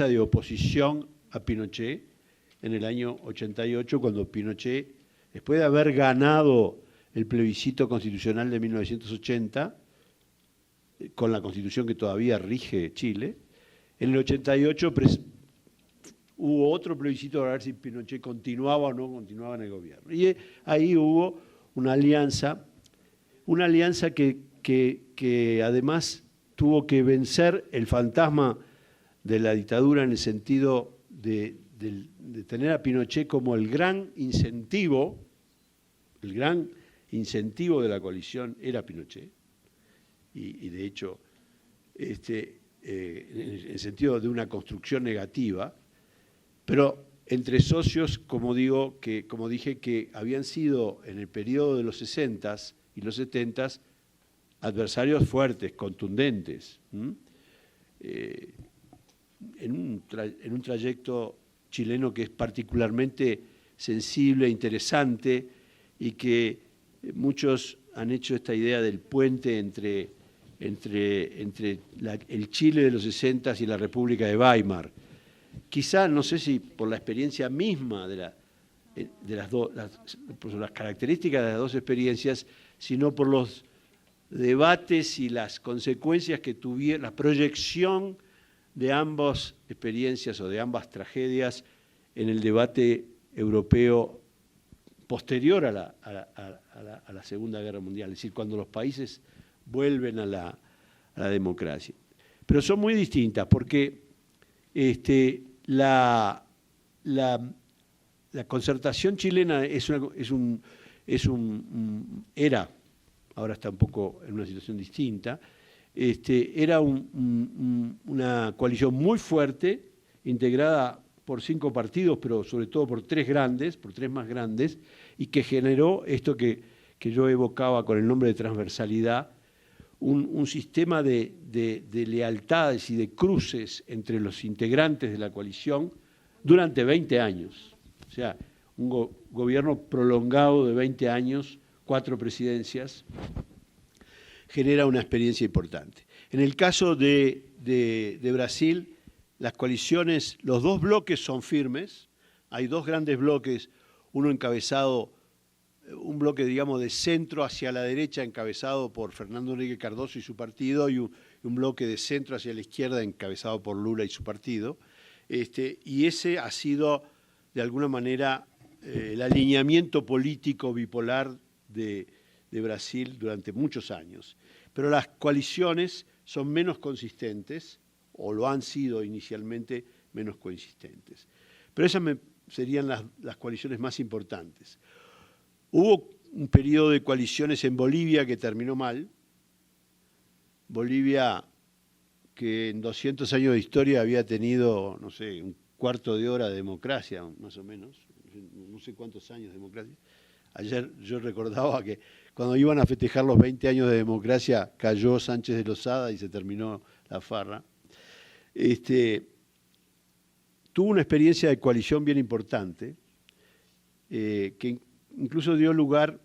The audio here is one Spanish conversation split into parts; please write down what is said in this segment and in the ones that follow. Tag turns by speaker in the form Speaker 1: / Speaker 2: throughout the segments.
Speaker 1: de oposición a Pinochet en el año 88, cuando Pinochet, después de haber ganado el plebiscito constitucional de 1980, con la constitución que todavía rige Chile, en el 88 hubo otro plebiscito para ver si Pinochet continuaba o no continuaba en el gobierno. Y ahí hubo una alianza que además tuvo que vencer el fantasma de la dictadura en el sentido de tener a Pinochet como el gran incentivo de la coalición era Pinochet. Y de hecho, en el sentido de una construcción negativa, pero entre socios, como dije, que habían sido en el periodo de los 60s y los 70s adversarios fuertes, contundentes, en un trayecto chileno que es particularmente sensible, interesante, y que muchos han hecho esta idea del puente entre el Chile de los 60s y la República de Weimar. Quizá, no sé si por la experiencia misma por las características de las dos experiencias, sino por los debates y las consecuencias que tuvieron, la proyección de ambas experiencias o de ambas tragedias en el debate europeo posterior a la Segunda Guerra Mundial, es decir, cuando los países vuelven a la democracia. Pero son muy distintas porque la concertación chilena era, ahora está un poco en una situación distinta, era una coalición muy fuerte, integrada por 5 partidos, pero sobre todo por 3 más grandes, y que generó esto que yo evocaba con el nombre de transversalidad, un sistema de lealtades y de cruces entre los integrantes de la coalición durante 20 años. O sea, un gobierno prolongado de 20 años, 4 presidencias, genera una experiencia importante. En el caso de Brasil, las coaliciones, los 2 bloques son firmes, hay 2 grandes bloques, uno encabezado, un bloque, digamos, de centro hacia la derecha encabezado por Fernando Henrique Cardoso y su partido, y un bloque de centro hacia la izquierda encabezado por Lula y su partido. Y ese ha sido, de alguna manera, el alineamiento político bipolar de Brasil durante muchos años. Pero las coaliciones son menos consistentes, o lo han sido inicialmente menos consistentes. Pero esas serían las coaliciones más importantes. Hubo un periodo de coaliciones en Bolivia que terminó mal. Bolivia, que en 200 años de historia había tenido, no sé, un cuarto de hora de democracia, más o menos, no sé cuántos años de democracia. Ayer yo recordaba que cuando iban a festejar los 20 años de democracia cayó Sánchez de Lozada y se terminó la farra. Tuvo una experiencia de coalición bien importante, que incluso dio lugar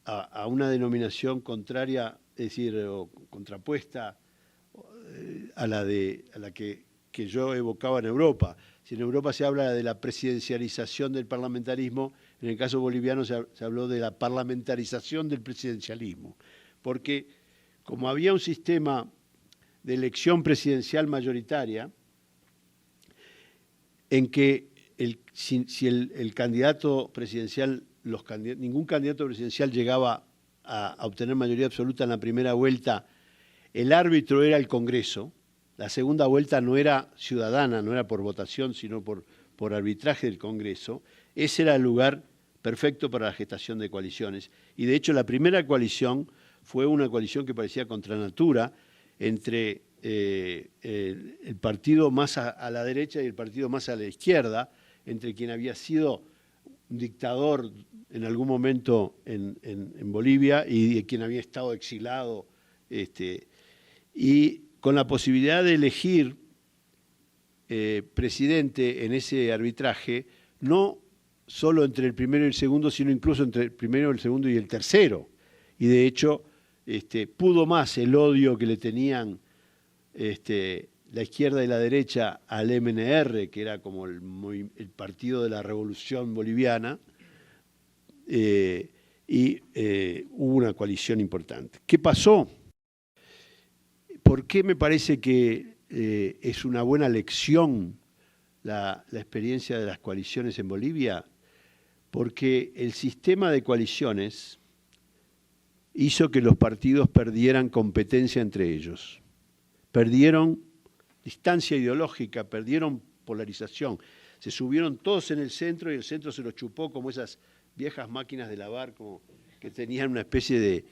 Speaker 1: a una denominación contraria, es decir, o contrapuesta a la que yo evocaba en Europa. Si en Europa se habla de la presidencialización del parlamentarismo, en el caso boliviano se habló de la parlamentarización del presidencialismo, porque como había un sistema de elección presidencial mayoritaria, en que si el candidato presidencial, ningún candidato presidencial llegaba a obtener mayoría absoluta en la primera vuelta, el árbitro era el Congreso. La segunda vuelta no era ciudadana, no era por votación, sino por arbitraje del Congreso. Ese era el lugar perfecto para la gestación de coaliciones. Y de hecho la primera coalición fue una coalición que parecía contra natura entre el partido más a la derecha y el partido más a la izquierda, entre quien había sido un dictador en algún momento en Bolivia y quien había estado exilado, y con la posibilidad de elegir presidente en ese arbitraje, no solo entre el primero y el segundo, sino incluso entre el primero, el segundo y el tercero. Y de hecho, pudo más el odio que le tenían la izquierda y la derecha al MNR, que era como el partido de la revolución boliviana, hubo una coalición importante. ¿Qué pasó? ¿Por qué me parece que es una buena lección la experiencia de las coaliciones en Bolivia? Porque el sistema de coaliciones hizo que los partidos perdieran competencia entre ellos. Perdieron distancia ideológica, perdieron polarización. Se subieron todos en el centro y el centro se los chupó como esas viejas máquinas de lavar como que tenían una especie de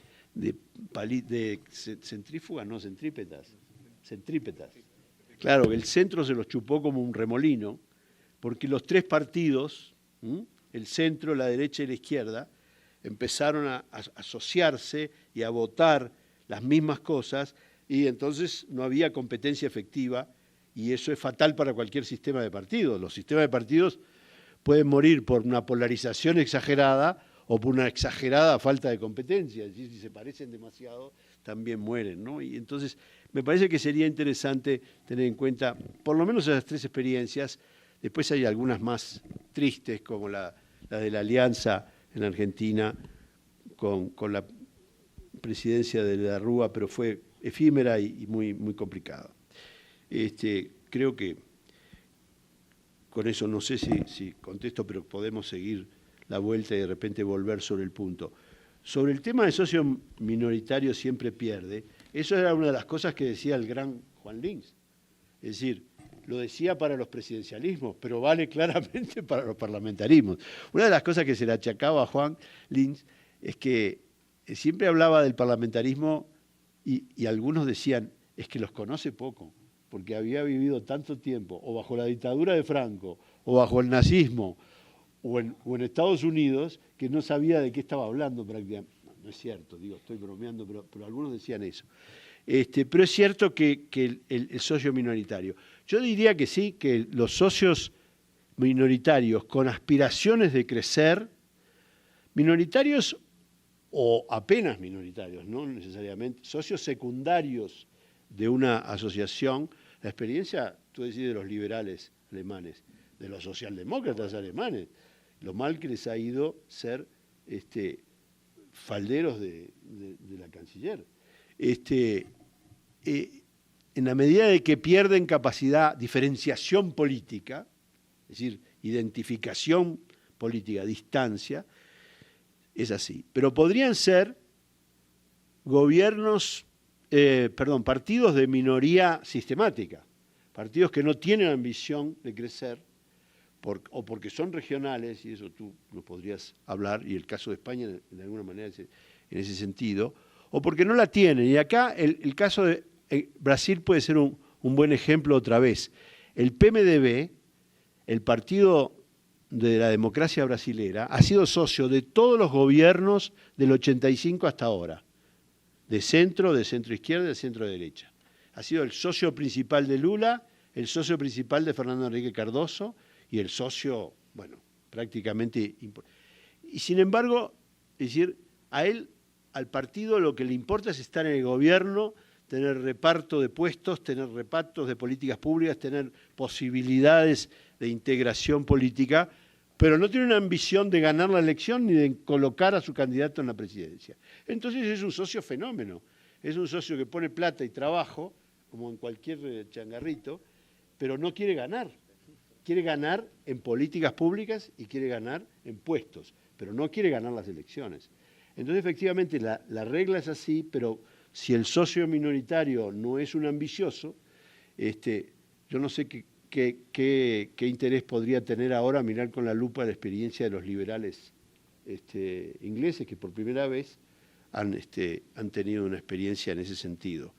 Speaker 1: centrífugas, no, centrípetas. Claro, el centro se los chupó como un remolino, porque los tres partidos, el centro, la derecha y la izquierda, empezaron a asociarse y a votar las mismas cosas, y entonces no había competencia efectiva, y eso es fatal para cualquier sistema de partidos. Los sistemas de partidos pueden morir por una polarización exagerada o por una exagerada falta de competencia. Es decir, si se parecen demasiado, también mueren, ¿no? Y entonces me parece que sería interesante tener en cuenta por lo menos esas tres experiencias. Después hay algunas más tristes, como la de la Alianza en Argentina con la presidencia de la Rúa, pero fue efímera y muy, muy complicada. Creo que con eso no sé si contesto, pero podemos seguir la vuelta y de repente volver sobre el punto. Sobre el tema de socio minoritario siempre pierde, eso era una de las cosas que decía el gran Juan Lins. Es decir, lo decía para los presidencialismos, pero vale claramente para los parlamentarismos. Una de las cosas que se le achacaba a Juan Lins es que siempre hablaba del parlamentarismo y algunos decían, es que los conoce poco, porque había vivido tanto tiempo, o bajo la dictadura de Franco, o bajo el nazismo, o en Estados Unidos, que no sabía de qué estaba hablando prácticamente. No es cierto, digo, estoy bromeando, pero algunos decían eso. Pero es cierto que el socio minoritario. Yo diría que sí, que los socios minoritarios con aspiraciones de crecer, minoritarios o apenas minoritarios, no necesariamente, socios secundarios de una asociación, la experiencia, tú decís, de los liberales alemanes, de los socialdemócratas alemanes, lo mal que les ha ido ser falderos de la canciller. En la medida de que pierden capacidad, diferenciación política, es decir, identificación política, distancia, es así. Pero podrían ser partidos de minoría sistemática, partidos que no tienen ambición de crecer, o porque son regionales, y eso tú nos podrías hablar, y el caso de España de alguna manera en ese sentido, o porque no la tienen. Y acá el caso de Brasil puede ser un buen ejemplo otra vez. El PMDB, el Partido de la Democracia Brasilera, ha sido socio de todos los gobiernos del 85 hasta ahora, de centro izquierda y de centro derecha. Ha sido el socio principal de Lula, el socio principal de Fernando Henrique Cardoso y el socio, bueno, prácticamente... Y sin embargo, es decir, al partido lo que le importa es estar en el gobierno, tener reparto de puestos, tener repartos de políticas públicas, tener posibilidades de integración política, pero no tiene una ambición de ganar la elección ni de colocar a su candidato en la presidencia. Entonces es un socio fenómeno, es un socio que pone plata y trabajo, como en cualquier changarrito, pero no quiere ganar. Quiere ganar en políticas públicas y quiere ganar en puestos, pero no quiere ganar las elecciones. Entonces, efectivamente, la regla es así, pero si el socio minoritario no es un ambicioso, yo no sé qué interés podría tener ahora mirar con la lupa la experiencia de los liberales ingleses, que por primera vez han tenido una experiencia en ese sentido.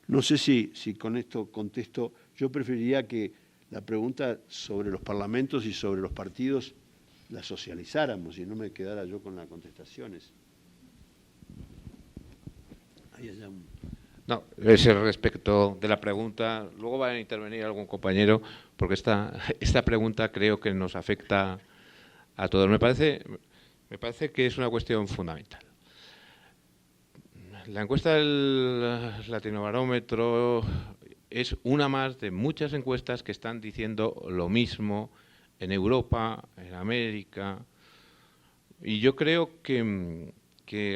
Speaker 1: No sé si con esto contesto. Yo preferiría que la pregunta sobre los parlamentos y sobre los partidos la socializáramos y no me quedara yo con las contestaciones.
Speaker 2: No, ese respecto de la pregunta, luego va a intervenir algún compañero, porque esta pregunta creo que nos afecta a todos. Me parece que es una cuestión fundamental. La encuesta del Latinobarómetro es una más de muchas encuestas que están diciendo lo mismo en Europa, en América, y yo creo que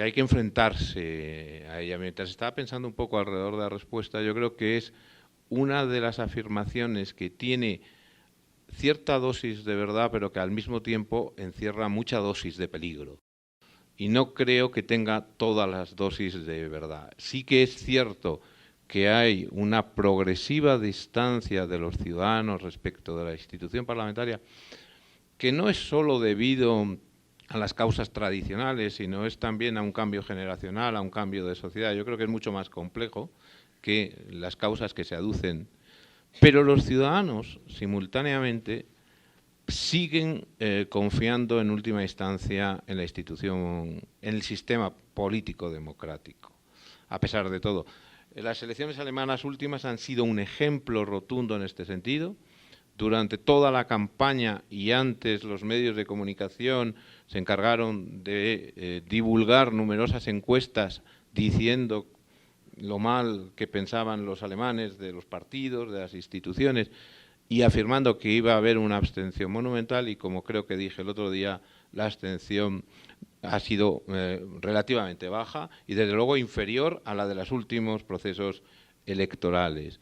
Speaker 2: hay que enfrentarse a ella. Mientras estaba pensando un poco alrededor de la respuesta, yo creo que es una de las afirmaciones que tiene cierta dosis de verdad, pero que al mismo tiempo encierra mucha dosis de peligro. Y no creo que tenga todas las dosis de verdad. Sí que es cierto que hay una progresiva distancia de los ciudadanos respecto de la institución parlamentaria, que no es solo debido a las causas tradicionales, sino es también a un cambio generacional, a un cambio de sociedad. Yo creo que es mucho más complejo que las causas que se aducen. Pero los ciudadanos, simultáneamente, siguen confiando en última instancia en la institución, en el sistema político democrático, a pesar de todo. Las elecciones alemanas últimas han sido un ejemplo rotundo en este sentido. Durante toda la campaña y antes los medios de comunicación se encargaron de divulgar numerosas encuestas diciendo lo mal que pensaban los alemanes de los partidos, de las instituciones, y afirmando que iba a haber una abstención monumental, y como creo que dije el otro día, la abstención ha sido relativamente baja y desde luego inferior a la de los últimos procesos electorales.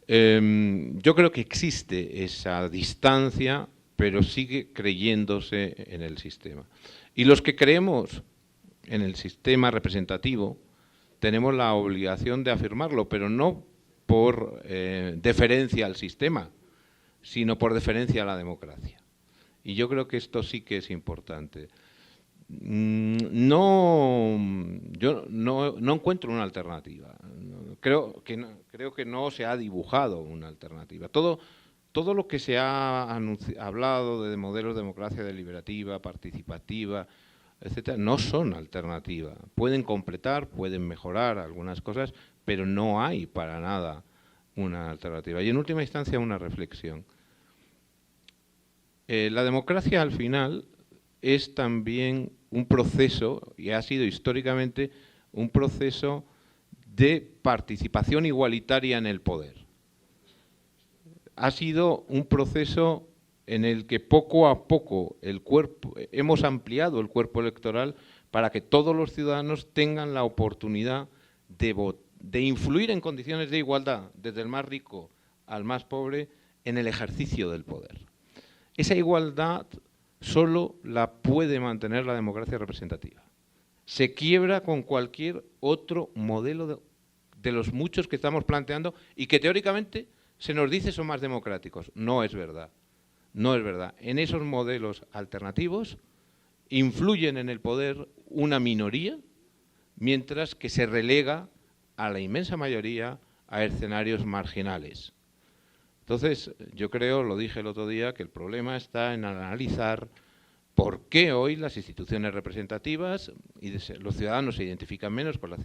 Speaker 2: Yo creo que existe esa distancia, pero sigue creyéndose en el sistema. Y los que creemos en el sistema representativo tenemos la obligación de afirmarlo, pero no por deferencia al sistema, sino por deferencia a la democracia. Y yo creo que esto sí que es importante. Yo no encuentro una alternativa. Creo que no se ha dibujado una alternativa. Todo lo que se ha hablado de modelos de democracia deliberativa, participativa, etcétera, no son alternativa. Pueden completar, pueden mejorar algunas cosas, pero no hay para nada una alternativa. Y en última instancia una reflexión. La democracia al final es también un proceso, y ha sido históricamente un proceso de participación igualitaria en el poder. Ha sido un proceso en el que poco a poco hemos ampliado el cuerpo electoral para que todos los ciudadanos tengan la oportunidad de influir en condiciones de igualdad, desde el más rico al más pobre, en el ejercicio del poder. Esa igualdad solo la puede mantener la democracia representativa. Se quiebra con cualquier otro modelo de los muchos que estamos planteando y que teóricamente se nos dice son más democráticos. No es verdad. No es verdad. En esos modelos alternativos influyen en el poder una minoría, mientras que se relega a la inmensa mayoría a escenarios marginales. Entonces, yo creo, lo dije el otro día, que el problema está en analizar por qué hoy las instituciones representativas y los ciudadanos se identifican menos con las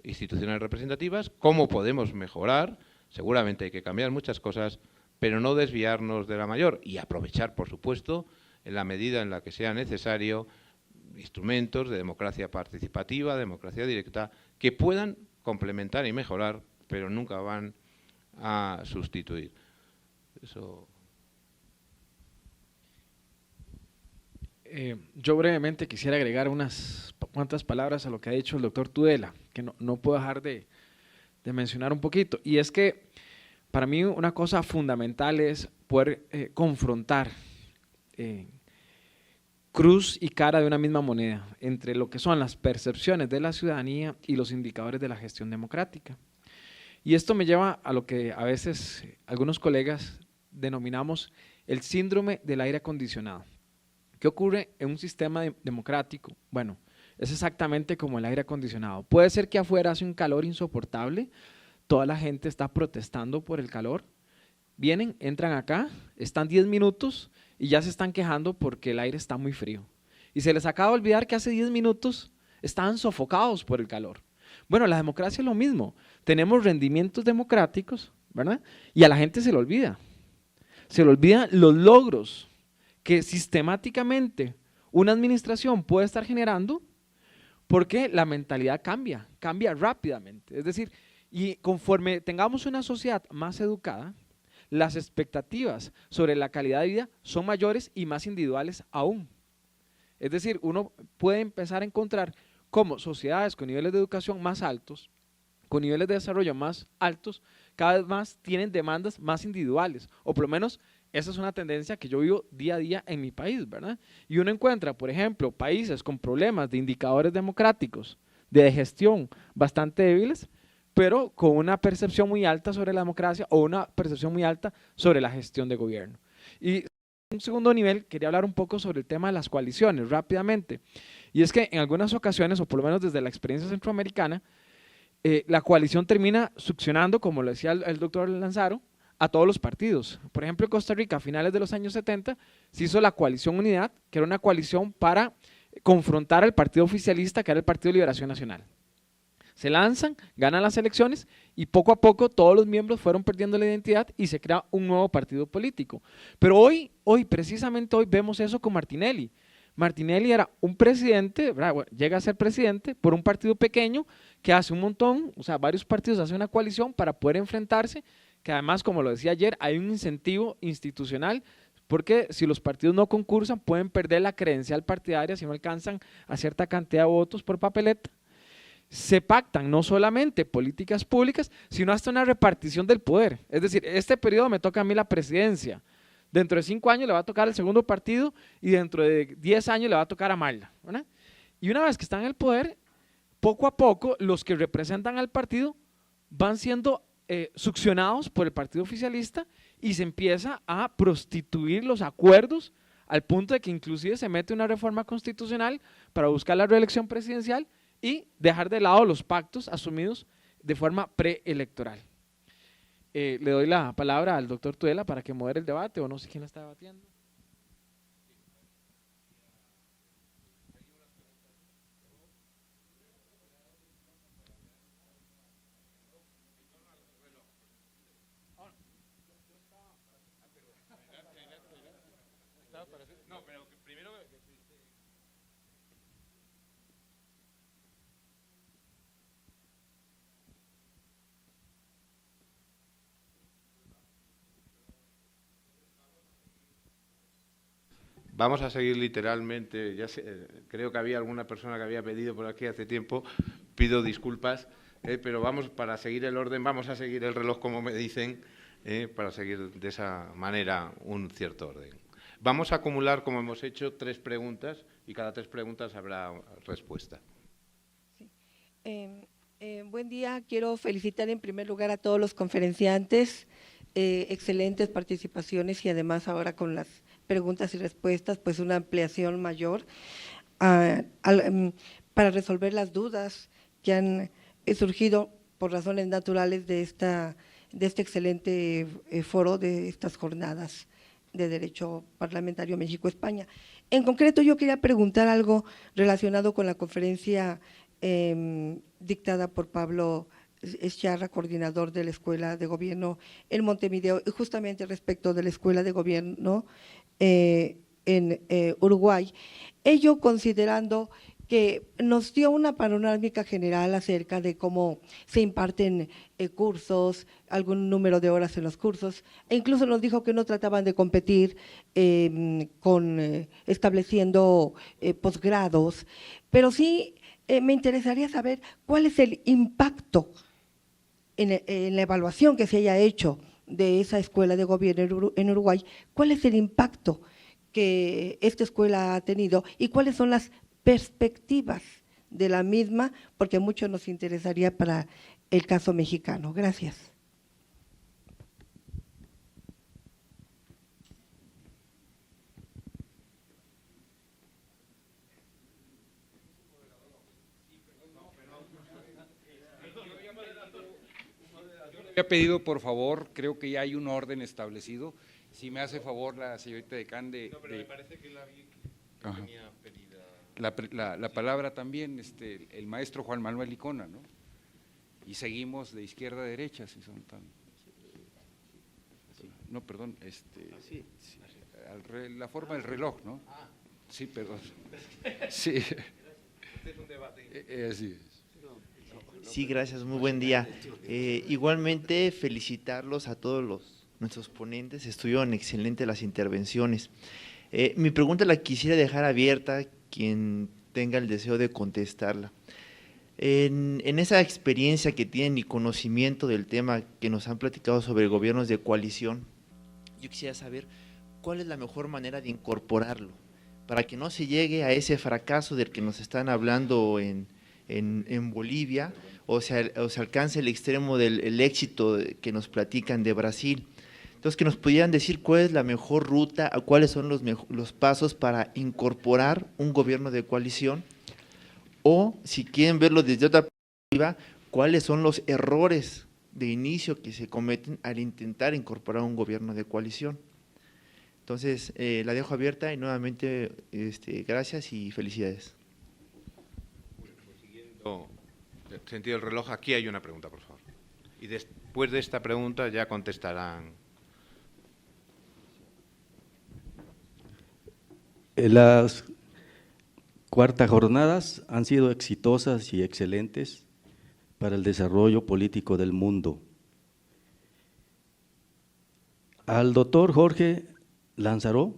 Speaker 2: instituciones representativas, cómo podemos mejorar. Seguramente hay que cambiar muchas cosas, pero no desviarnos de la mayor y aprovechar, por supuesto, en la medida en la que sea necesario, instrumentos de democracia participativa, democracia directa, que puedan complementar y mejorar, pero nunca van a sustituir. Eso.
Speaker 3: Yo brevemente quisiera agregar unas cuantas palabras a lo que ha dicho el doctor Tudela, que no puedo dejar de mencionar un poquito. Y es que para mí una cosa fundamental es poder confrontar cruz y cara de una misma moneda entre lo que son las percepciones de la ciudadanía y los indicadores de la gestión democrática. Y esto me lleva a lo que a veces algunos colegas denominamos el síndrome del aire acondicionado. ¿Qué ocurre en un sistema democrático? Bueno, es exactamente como el aire acondicionado. Puede ser que afuera hace un calor insoportable, toda la gente está protestando por el calor, vienen, entran acá, están 10 minutos y ya se están quejando porque el aire está muy frío. Y se les acaba de olvidar que hace 10 minutos estaban sofocados por el calor. Bueno, la democracia es lo mismo. Tenemos rendimientos democráticos, ¿verdad? Y a la gente se le olvida. Se le olvidan los logros que sistemáticamente una administración puede estar generando porque la mentalidad cambia rápidamente. Es decir, Y conforme tengamos una sociedad más educada, las expectativas sobre la calidad de vida son mayores y más individuales aún. Es decir, uno puede empezar a encontrar cómo sociedades con niveles de educación más altos, con niveles de desarrollo más altos, cada vez más tienen demandas más individuales, o por lo menos esa es una tendencia que yo vivo día a día en mi país, ¿verdad? Y uno encuentra, por ejemplo, países con problemas de indicadores democráticos, de gestión bastante débiles, pero con una percepción muy alta sobre la democracia o una percepción muy alta sobre la gestión de gobierno. Y en un segundo nivel, quería hablar un poco sobre el tema de las coaliciones, rápidamente. Y es que en algunas ocasiones, o por lo menos desde la experiencia centroamericana, la coalición termina succionando, como lo decía el doctor Lanzaro, a todos los partidos. Por ejemplo, en Costa Rica, a finales de los años 70, se hizo la coalición Unidad, que era una coalición para confrontar al partido oficialista, que era el Partido de Liberación Nacional. Se lanzan, ganan las elecciones y poco a poco todos los miembros fueron perdiendo la identidad y se crea un nuevo partido político. Pero precisamente hoy vemos eso con Martinelli. Martinelli era un presidente, bueno, llega a ser presidente por un partido pequeño que hace un montón, o sea, varios partidos hacen una coalición para poder enfrentarse, que además, como lo decía ayer, hay un incentivo institucional, porque si los partidos no concursan pueden perder la credencial partidaria si no alcanzan a cierta cantidad de votos por papeleta. Se pactan no solamente políticas públicas, sino hasta una repartición del poder. Es decir, este periodo me toca a mí la presidencia, dentro de 5 años le va a tocar al segundo partido y dentro de 10 años le va a tocar a Marla, ¿verdad? Y una vez que están en el poder, poco a poco los que representan al partido van siendo succionados por el partido oficialista y se empieza a prostituir los acuerdos al punto de que inclusive se mete una reforma constitucional para buscar la reelección presidencial y dejar de lado los pactos asumidos de forma preelectoral. Le doy la palabra al doctor Tudela para que modere el debate, o no sé quién la está debatiendo.
Speaker 2: Vamos a seguir literalmente, creo que había alguna persona que había pedido por aquí hace tiempo, pido disculpas, pero para seguir el orden, vamos a seguir el reloj como me dicen, para seguir de esa manera un cierto orden. Vamos a acumular, como hemos hecho, 3 preguntas y cada 3 preguntas habrá respuesta.
Speaker 4: Sí. Buen día, quiero felicitar en primer lugar a todos los conferenciantes, excelentes participaciones y además ahora con las preguntas y respuestas, pues una ampliación mayor para resolver las dudas que han surgido por razones naturales de este excelente foro, de estas jornadas de Derecho Parlamentario México-España. En concreto, yo quería preguntar algo relacionado con la conferencia dictada por Pablo Escharra, coordinador de la Escuela de Gobierno en Montevideo, y justamente respecto de la Escuela de Gobierno en Uruguay, ello considerando que nos dio una panorámica general acerca de cómo se imparten cursos, algún número de horas en los cursos, e incluso nos dijo que no trataban de competir estableciendo posgrados, pero sí me interesaría saber cuál es el impacto en la evaluación que se haya hecho de esa escuela de gobierno en Uruguay, cuál es el impacto que esta escuela ha tenido y cuáles son las perspectivas de la misma, porque mucho nos interesaría para el caso mexicano. Gracias.
Speaker 5: Había pedido, por favor, creo que ya hay un orden establecido. Si me hace favor la señorita decán de… No, pero me parece que la vi que tenía pedida… La palabra también, el maestro Juan Manuel Licona, ¿no? Y seguimos de izquierda a derecha, si son tan… Sí, no, perdón, sí, la forma del reloj, ¿no? Sí, perdón. Sí. Este es un debate. Así es.
Speaker 6: Sí, gracias, muy buen día. Igualmente felicitarlos a todos nuestros ponentes, estuvieron excelentes las intervenciones. Mi pregunta la quisiera dejar abierta, quien tenga el deseo de contestarla. En esa experiencia que tienen y conocimiento del tema que nos han platicado sobre gobiernos de coalición, yo quisiera saber cuál es la mejor manera de incorporarlo, para que no se llegue a ese fracaso del que nos están hablando en Bolivia, o se alcance el extremo del éxito que nos platican de Brasil. Entonces, que nos pudieran decir cuál es la mejor ruta, cuáles son los pasos para incorporar un gobierno de coalición, o si quieren verlo desde otra perspectiva, cuáles son los errores de inicio que se cometen al intentar incorporar un gobierno de coalición. Entonces, la dejo abierta y nuevamente gracias y felicidades.
Speaker 2: Siguiendo el sentido del reloj, aquí hay una pregunta, por favor. Y después de esta pregunta ya contestarán.
Speaker 7: Las cuartas jornadas han sido exitosas y excelentes para el desarrollo político del mundo. Al doctor Jorge Lanzaró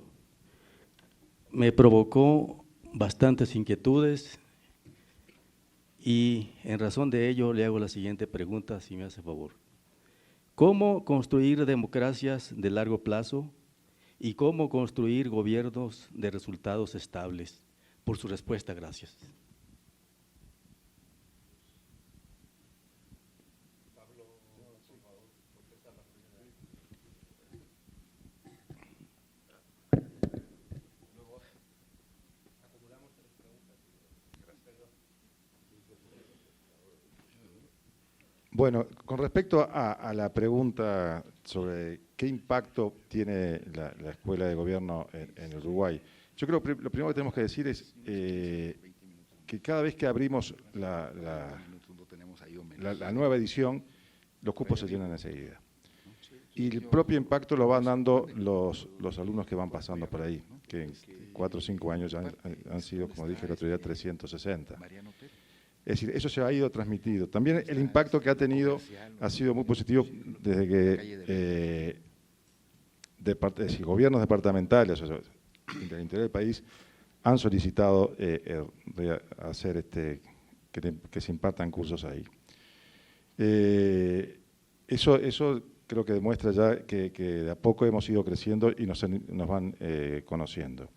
Speaker 7: me provocó bastantes inquietudes y en razón de ello le hago la siguiente pregunta, si me hace favor. ¿Cómo construir democracias de largo plazo y cómo construir gobiernos de resultados estables? Por su respuesta, gracias.
Speaker 8: Bueno, con respecto a la pregunta sobre qué impacto tiene la Escuela de Gobierno en Uruguay, yo creo que lo primero que tenemos que decir es que cada vez que abrimos la nueva edición, los cupos se llenan enseguida. Y el propio impacto lo van dando los alumnos que van pasando por ahí, que en 4 o 5 años ya han sido, como dije el otro día, 360. Es decir, eso se ha ido transmitido. También el impacto que ha tenido ha sido muy positivo desde que gobiernos departamentales del interior del país han solicitado hacer que se impartan cursos ahí. Eso creo que demuestra ya que de a poco hemos ido creciendo y nos van conociendo.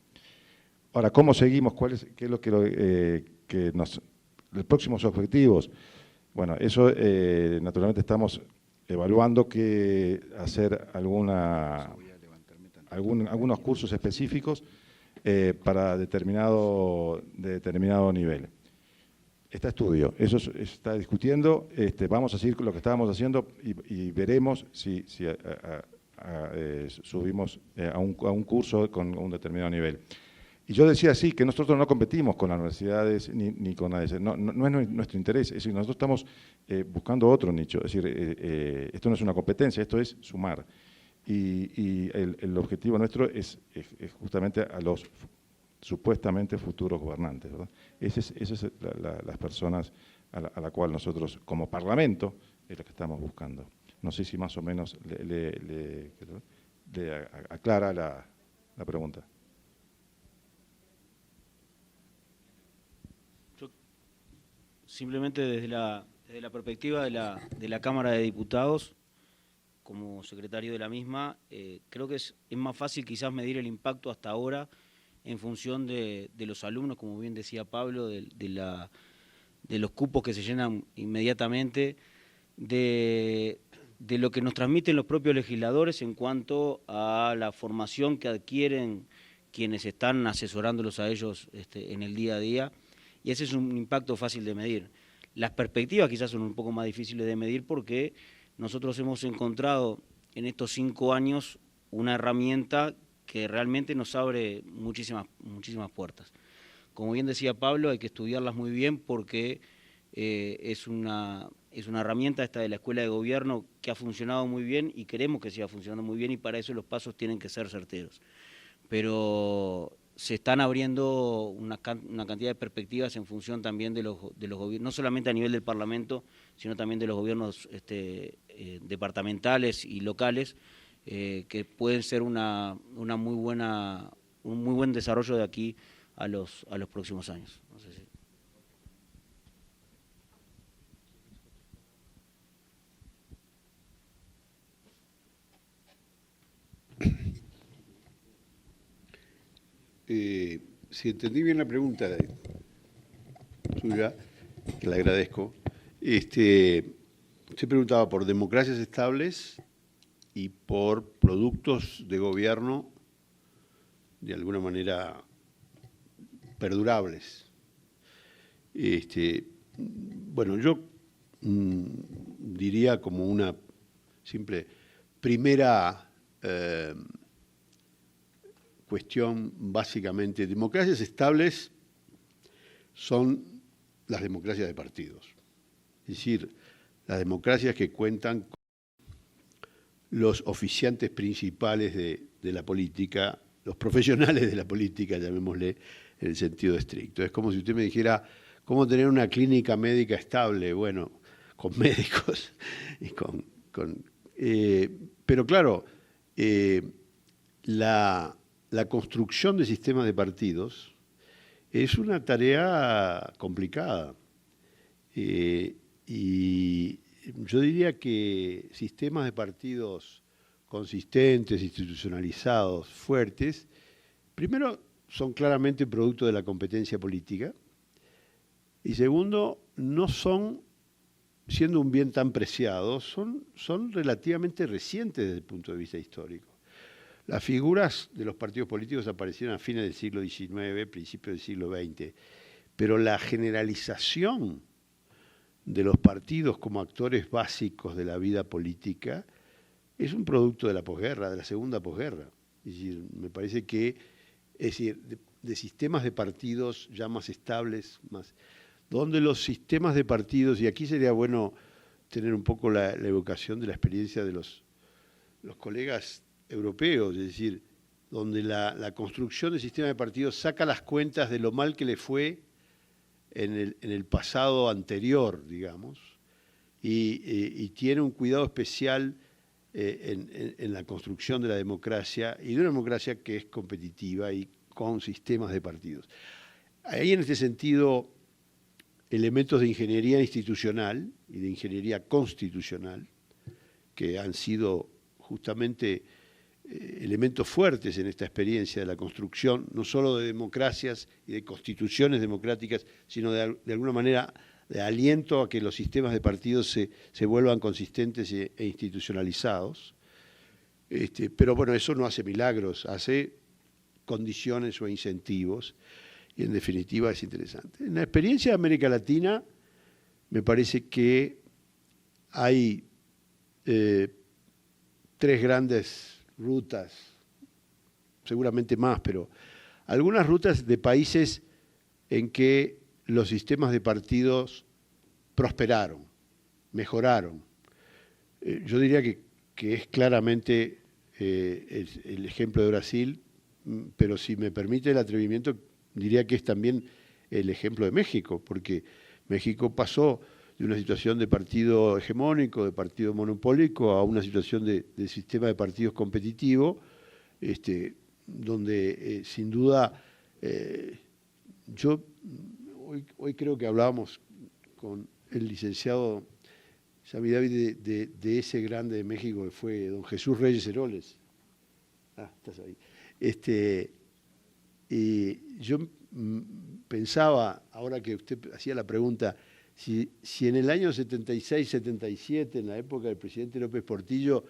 Speaker 8: Ahora, ¿cómo seguimos? ¿Qué es lo que los próximos objetivos? Bueno, eso naturalmente estamos evaluando que hacer algunos cursos específicos para determinado nivel. Está estudio, eso se está discutiendo, vamos a seguir con lo que estábamos haciendo y veremos si subimos a un curso con un determinado nivel. Y yo decía así, que nosotros no competimos con las universidades ni con nadie, no es nuestro interés, es decir, nosotros estamos buscando otro nicho, es decir, esto no es una competencia, esto es sumar. Y el objetivo nuestro es justamente a los supuestamente futuros gobernantes, ¿verdad? Esas es las personas a la cual nosotros, como Parlamento, es lo que estamos buscando. No sé si más o menos le aclara la pregunta.
Speaker 9: Simplemente desde la perspectiva de la Cámara de Diputados, como secretario de la misma, creo que es más fácil quizás medir el impacto hasta ahora en función de los alumnos, como bien decía Pablo, de los cupos que se llenan inmediatamente, de lo que nos transmiten los propios legisladores en cuanto a la formación que adquieren quienes están asesorándolos a ellos en el día a día. Y ese es un impacto fácil de medir. Las perspectivas quizás son un poco más difíciles de medir porque nosotros hemos encontrado en estos 5 años una herramienta que realmente nos abre muchísimas puertas. Como bien decía Pablo, hay que estudiarlas muy bien porque es una herramienta esta de la Escuela de Gobierno que ha funcionado muy bien y queremos que siga funcionando muy bien y para eso los pasos tienen que ser certeros. Pero se están abriendo una cantidad de perspectivas en función también de los gobiernos, no solamente a nivel del Parlamento, sino también de los gobiernos departamentales y locales, que pueden ser un muy buen desarrollo de aquí a los próximos años. No sé si...
Speaker 1: Si entendí bien la pregunta suya, que le agradezco, usted preguntaba por democracias estables y por productos de gobierno de alguna manera perdurables. Bueno, yo diría como una simple primera cuestión, básicamente, democracias estables son las democracias de partidos. Es decir, las democracias que cuentan con los oficiantes principales de la política, los profesionales de la política, llamémosle, en el sentido estricto. Es como si usted me dijera, ¿cómo tener una clínica médica estable? Bueno, con médicos y pero claro, la construcción de sistemas de partidos es una tarea complicada. Y yo diría que sistemas de partidos consistentes, institucionalizados, fuertes, primero son claramente producto de la competencia política y segundo, no son, siendo un bien tan preciado, son relativamente recientes desde el punto de vista histórico. Las figuras de los partidos políticos aparecieron a fines del siglo XIX, principios del siglo XX, pero la generalización de los partidos como actores básicos de la vida política es un producto de la posguerra, de la segunda posguerra. Es decir, me parece que, de sistemas de partidos ya más estables, donde los sistemas de partidos, y aquí sería bueno tener un poco la evocación de la experiencia de los colegas europeos, es decir, donde la construcción del sistema de partidos saca las cuentas de lo mal que le fue en el pasado anterior, digamos, y tiene un cuidado especial en la construcción de la democracia, y de una democracia que es competitiva y con sistemas de partidos. Hay en este sentido elementos de ingeniería institucional y de ingeniería constitucional que han sido justamente elementos fuertes en esta experiencia de la construcción, no solo de democracias y de constituciones democráticas, sino de alguna manera de aliento a que los sistemas de partidos se vuelvan consistentes e institucionalizados. Pero bueno, eso no hace milagros, hace condiciones o incentivos, y en definitiva es interesante. En la experiencia de América Latina me parece que hay tres grandes rutas, seguramente más, pero algunas rutas de países en que los sistemas de partidos prosperaron, mejoraron. Yo diría que es claramente el ejemplo de Brasil, pero si me permite el atrevimiento, diría que es también el ejemplo de México, porque México pasó de una situación de partido hegemónico, de partido monopólico, a una situación de sistema de partidos competitivo, donde sin duda yo hoy creo que hablábamos con el licenciado Sammy David de ese grande de México que fue don Jesús Reyes Heroles. Estás ahí. Y yo pensaba, ahora que usted hacía la pregunta, si en el año 76-77, en la época del presidente López Portillo,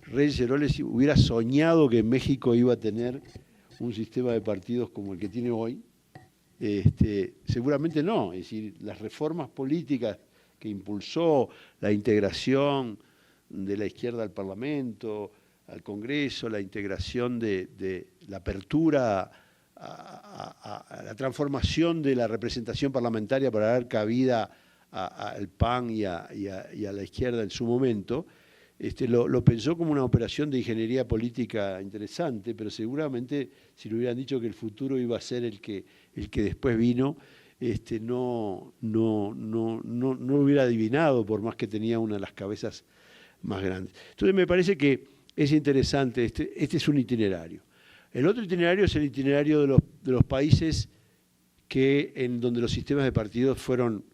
Speaker 1: Reyes Heroles hubiera soñado que México iba a tener un sistema de partidos como el que tiene hoy, seguramente no. Es decir, las reformas políticas que impulsó, la integración de la izquierda al Parlamento, al Congreso, la integración de la apertura a la transformación de la representación parlamentaria para dar cabida al PAN y a la izquierda en su momento, lo pensó como una operación de ingeniería política interesante, pero seguramente si le hubieran dicho que el futuro iba a ser el que después vino, no lo hubiera adivinado, por más que tenía una de las cabezas más grandes. Entonces me parece que es interesante, este es un itinerario. El otro itinerario es el itinerario de los países en donde los sistemas de partidos fueron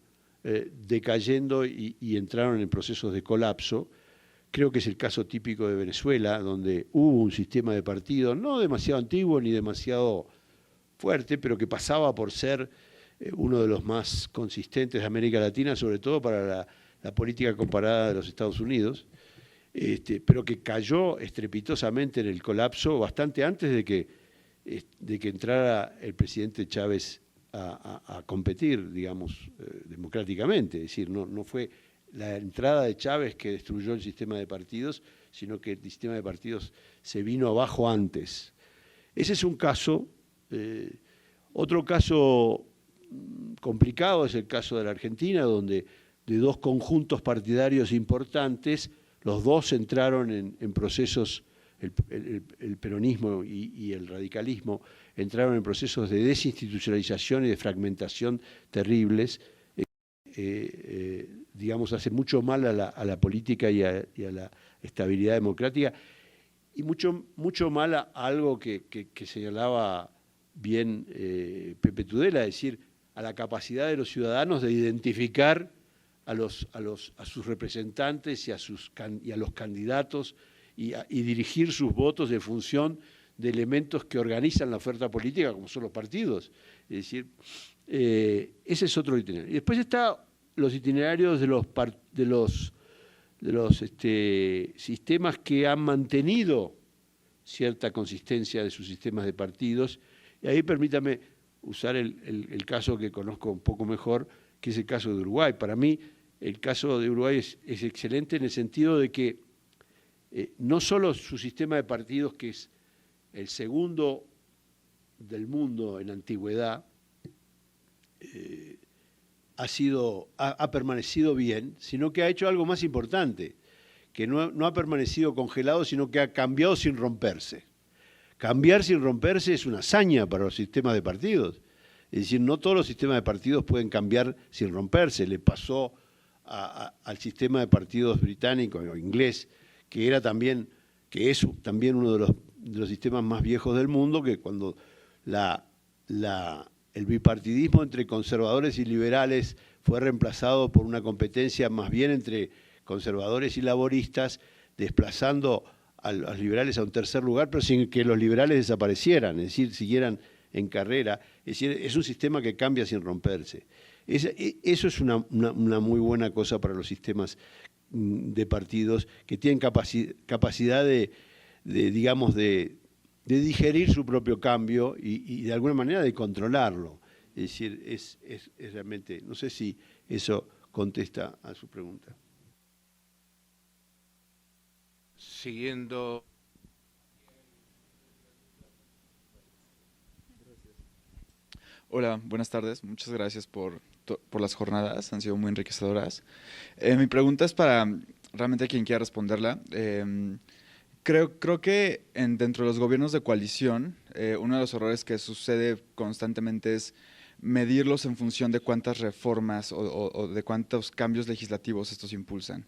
Speaker 1: decayendo y entraron en procesos de colapso. Creo que es el caso típico de Venezuela, donde hubo un sistema de partidos no demasiado antiguo ni demasiado fuerte, pero que pasaba por ser uno de los más consistentes de América Latina, sobre todo para la política comparada de los Estados Unidos, pero que cayó estrepitosamente en el colapso bastante antes de que entrara el presidente Chávez a competir, digamos, democráticamente. Es decir, no fue la entrada de Chávez que destruyó el sistema de partidos, sino que el sistema de partidos se vino abajo antes. Ese es un caso. Otro caso complicado es el caso de la Argentina, donde de dos conjuntos partidarios importantes, los dos entraron en procesos, el peronismo y el radicalismo, entraron en procesos de desinstitucionalización y de fragmentación terribles, digamos, hace mucho mal a la política y a la estabilidad democrática, y mucho mal a algo que señalaba bien Pepe Tudela, es decir, a la capacidad de los ciudadanos de identificar a sus representantes y a los candidatos y dirigir sus votos en función de elementos que organizan la oferta política, como son los partidos. Es decir, ese es otro itinerario. Y después están los itinerarios de los sistemas que han mantenido cierta consistencia de sus sistemas de partidos. Y ahí permítame usar el caso que conozco un poco mejor, que es el caso de Uruguay. Para mí, el caso de Uruguay es excelente en el sentido de que no solo su sistema de partidos, que es el segundo del mundo en antigüedad, ha permanecido bien, sino que ha hecho algo más importante, que no ha permanecido congelado, sino que ha cambiado sin romperse. Cambiar sin romperse es una hazaña para los sistemas de partidos. Es decir, no todos los sistemas de partidos pueden cambiar sin romperse. Le pasó al sistema de partidos británico o inglés, que es también uno de los sistemas más viejos del mundo, que cuando el bipartidismo entre conservadores y liberales fue reemplazado por una competencia más bien entre conservadores y laboristas, desplazando a los liberales a un tercer lugar, pero sin que los liberales desaparecieran, es decir, siguieran en carrera. Es decir, es un sistema que cambia sin romperse. Eso es una muy buena cosa para los sistemas de partidos que tienen capacidad de digerir su propio cambio y de alguna manera de controlarlo. Es decir, es realmente, no sé si eso contesta a su pregunta.
Speaker 2: Siguiendo.
Speaker 10: Hola, buenas tardes. Muchas gracias por las jornadas, han sido muy enriquecedoras. Mi pregunta es para realmente quien quiera responderla. Creo que dentro de los gobiernos de coalición, uno de los errores que sucede constantemente es medirlos en función de cuántas reformas o de cuántos cambios legislativos estos impulsan.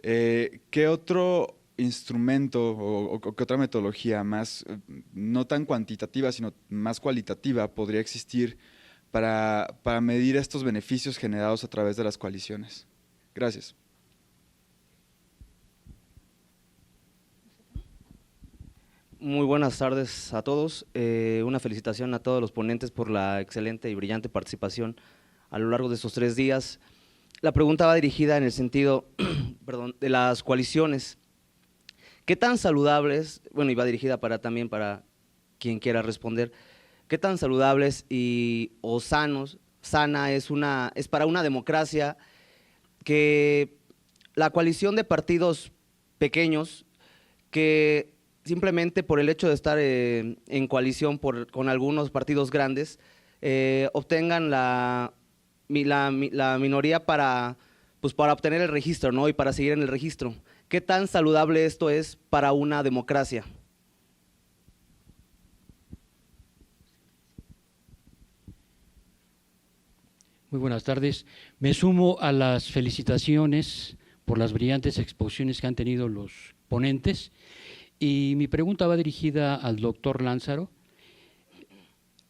Speaker 10: ¿Qué otro instrumento o qué otra metodología más, no tan cuantitativa, sino más cualitativa, podría existir para medir estos beneficios generados a través de las coaliciones? Gracias.
Speaker 11: Muy buenas tardes a todos. Una felicitación a todos los ponentes por la excelente y brillante participación a lo largo de estos 3 días. La pregunta va dirigida en el sentido de las coaliciones. ¿Qué tan saludables, bueno, y va dirigida también para quien quiera responder, qué tan saludables o sana es para una democracia que la coalición de partidos pequeños que simplemente por el hecho de estar en coalición con algunos partidos grandes obtengan la minoría para obtener el registro, ¿no? Y para seguir en el registro. ¿Qué tan saludable esto es para una democracia?
Speaker 12: Muy buenas tardes. Me sumo a las felicitaciones por las brillantes exposiciones que han tenido los ponentes y mi pregunta va dirigida al doctor Lázaro.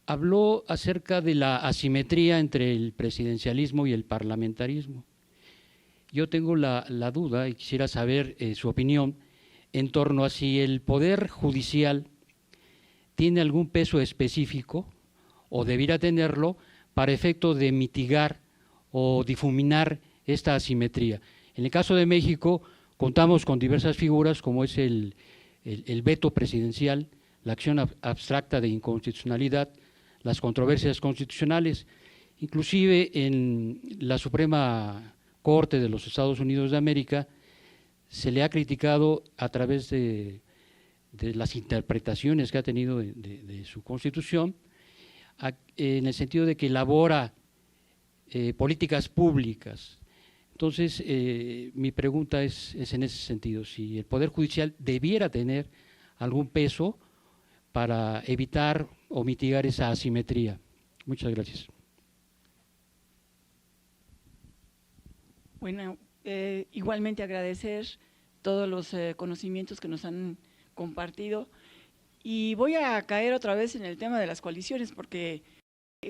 Speaker 12: Habló acerca de la asimetría entre el presidencialismo y el parlamentarismo. Yo tengo la duda y quisiera saber su opinión en torno a si el Poder Judicial tiene algún peso específico o debiera tenerlo para efecto de mitigar o difuminar esta asimetría. En el caso de México contamos con diversas figuras como es el veto presidencial, la acción abstracta de inconstitucionalidad, las controversias constitucionales, inclusive en la Suprema Corte de los Estados Unidos de América se le ha criticado a través de las interpretaciones que ha tenido de su Constitución, en el sentido de que elabora políticas públicas. Entonces, mi pregunta es en ese sentido, si el Poder Judicial debiera tener algún peso para evitar o mitigar esa asimetría. Muchas gracias.
Speaker 13: Bueno, igualmente agradecer todos los conocimientos que nos han compartido y voy a caer otra vez en el tema de las coaliciones porque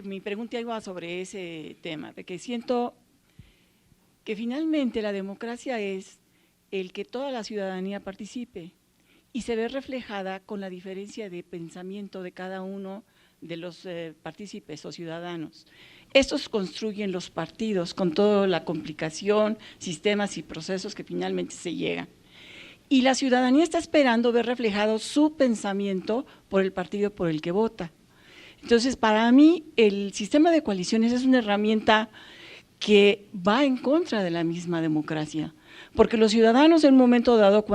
Speaker 13: mi pregunta iba sobre ese tema, de que siento que finalmente la democracia es el que toda la ciudadanía participe y se ve reflejada con la diferencia de pensamiento de cada uno de los partícipes o ciudadanos. Estos construyen los partidos con toda la complicación, sistemas y procesos que finalmente se llegan. Y la ciudadanía está esperando ver reflejado su pensamiento por el partido por el que vota. Entonces, para mí, el sistema de coaliciones es una herramienta que va en contra de la misma democracia, porque los ciudadanos en un momento dado,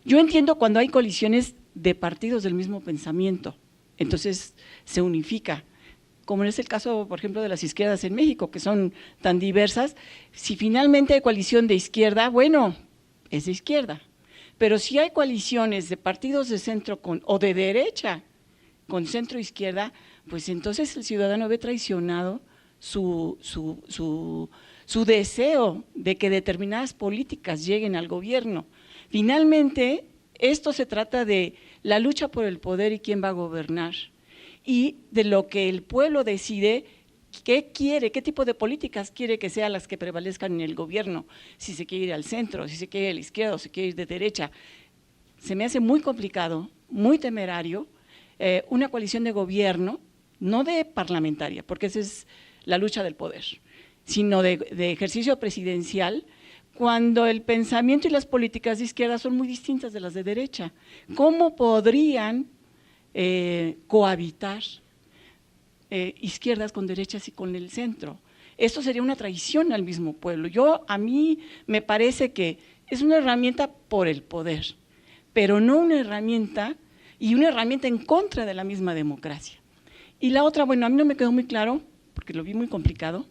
Speaker 13: yo entiendo cuando hay coaliciones de partidos del mismo pensamiento, entonces se unifica, como es el caso, por ejemplo, de las izquierdas en México, que son tan diversas. Si finalmente hay coalición de izquierda, bueno, es de izquierda, pero si hay coaliciones de partidos de centro o de derecha con centro izquierda, pues entonces el ciudadano ve traicionado su deseo de que determinadas políticas lleguen al gobierno. Finalmente, esto se trata de la lucha por el poder y quién va a gobernar, y de lo que el pueblo decide, qué quiere, qué tipo de políticas quiere que sean las que prevalezcan en el gobierno, si se quiere ir al centro, si se quiere ir a la izquierda o si se quiere ir de derecha. Se me hace muy complicado, muy temerario, una coalición de gobierno, no de parlamentaria, porque esa es la lucha del poder, sino de ejercicio presidencial, cuando el pensamiento y las políticas de izquierda son muy distintas de las de derecha. ¿Cómo podrían cohabitar izquierdas con derechas y con el centro? Esto sería una traición al mismo pueblo. A mí me parece que es una herramienta por el poder, pero no una herramienta en contra de la misma democracia. Y la otra, bueno, a mí no me quedó muy claro, porque lo vi muy complicado,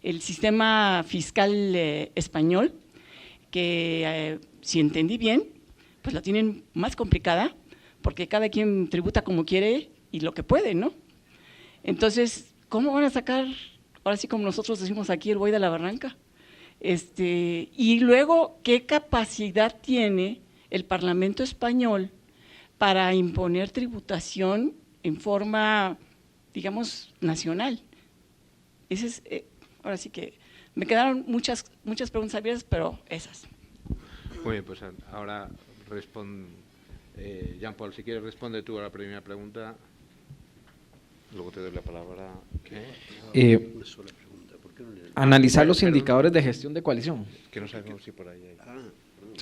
Speaker 13: el sistema fiscal español, que si entendí bien, pues la tienen más complicada, porque cada quien tributa como quiere y lo que puede, ¿no? Entonces, ¿cómo van a sacar, ahora sí como nosotros decimos aquí, el buey de la barranca? Y luego, ¿qué capacidad tiene el Parlamento español para imponer tributación en forma, digamos, nacional? Ahora sí que me quedaron muchas preguntas abiertas, pero esas.
Speaker 2: Muy bien, pues ahora Jean-Paul, si quieres responde tú a la primera pregunta, luego te doy la palabra.
Speaker 3: Analizar los indicadores de gestión de coalición.
Speaker 2: Que no sabemos si por ahí hay.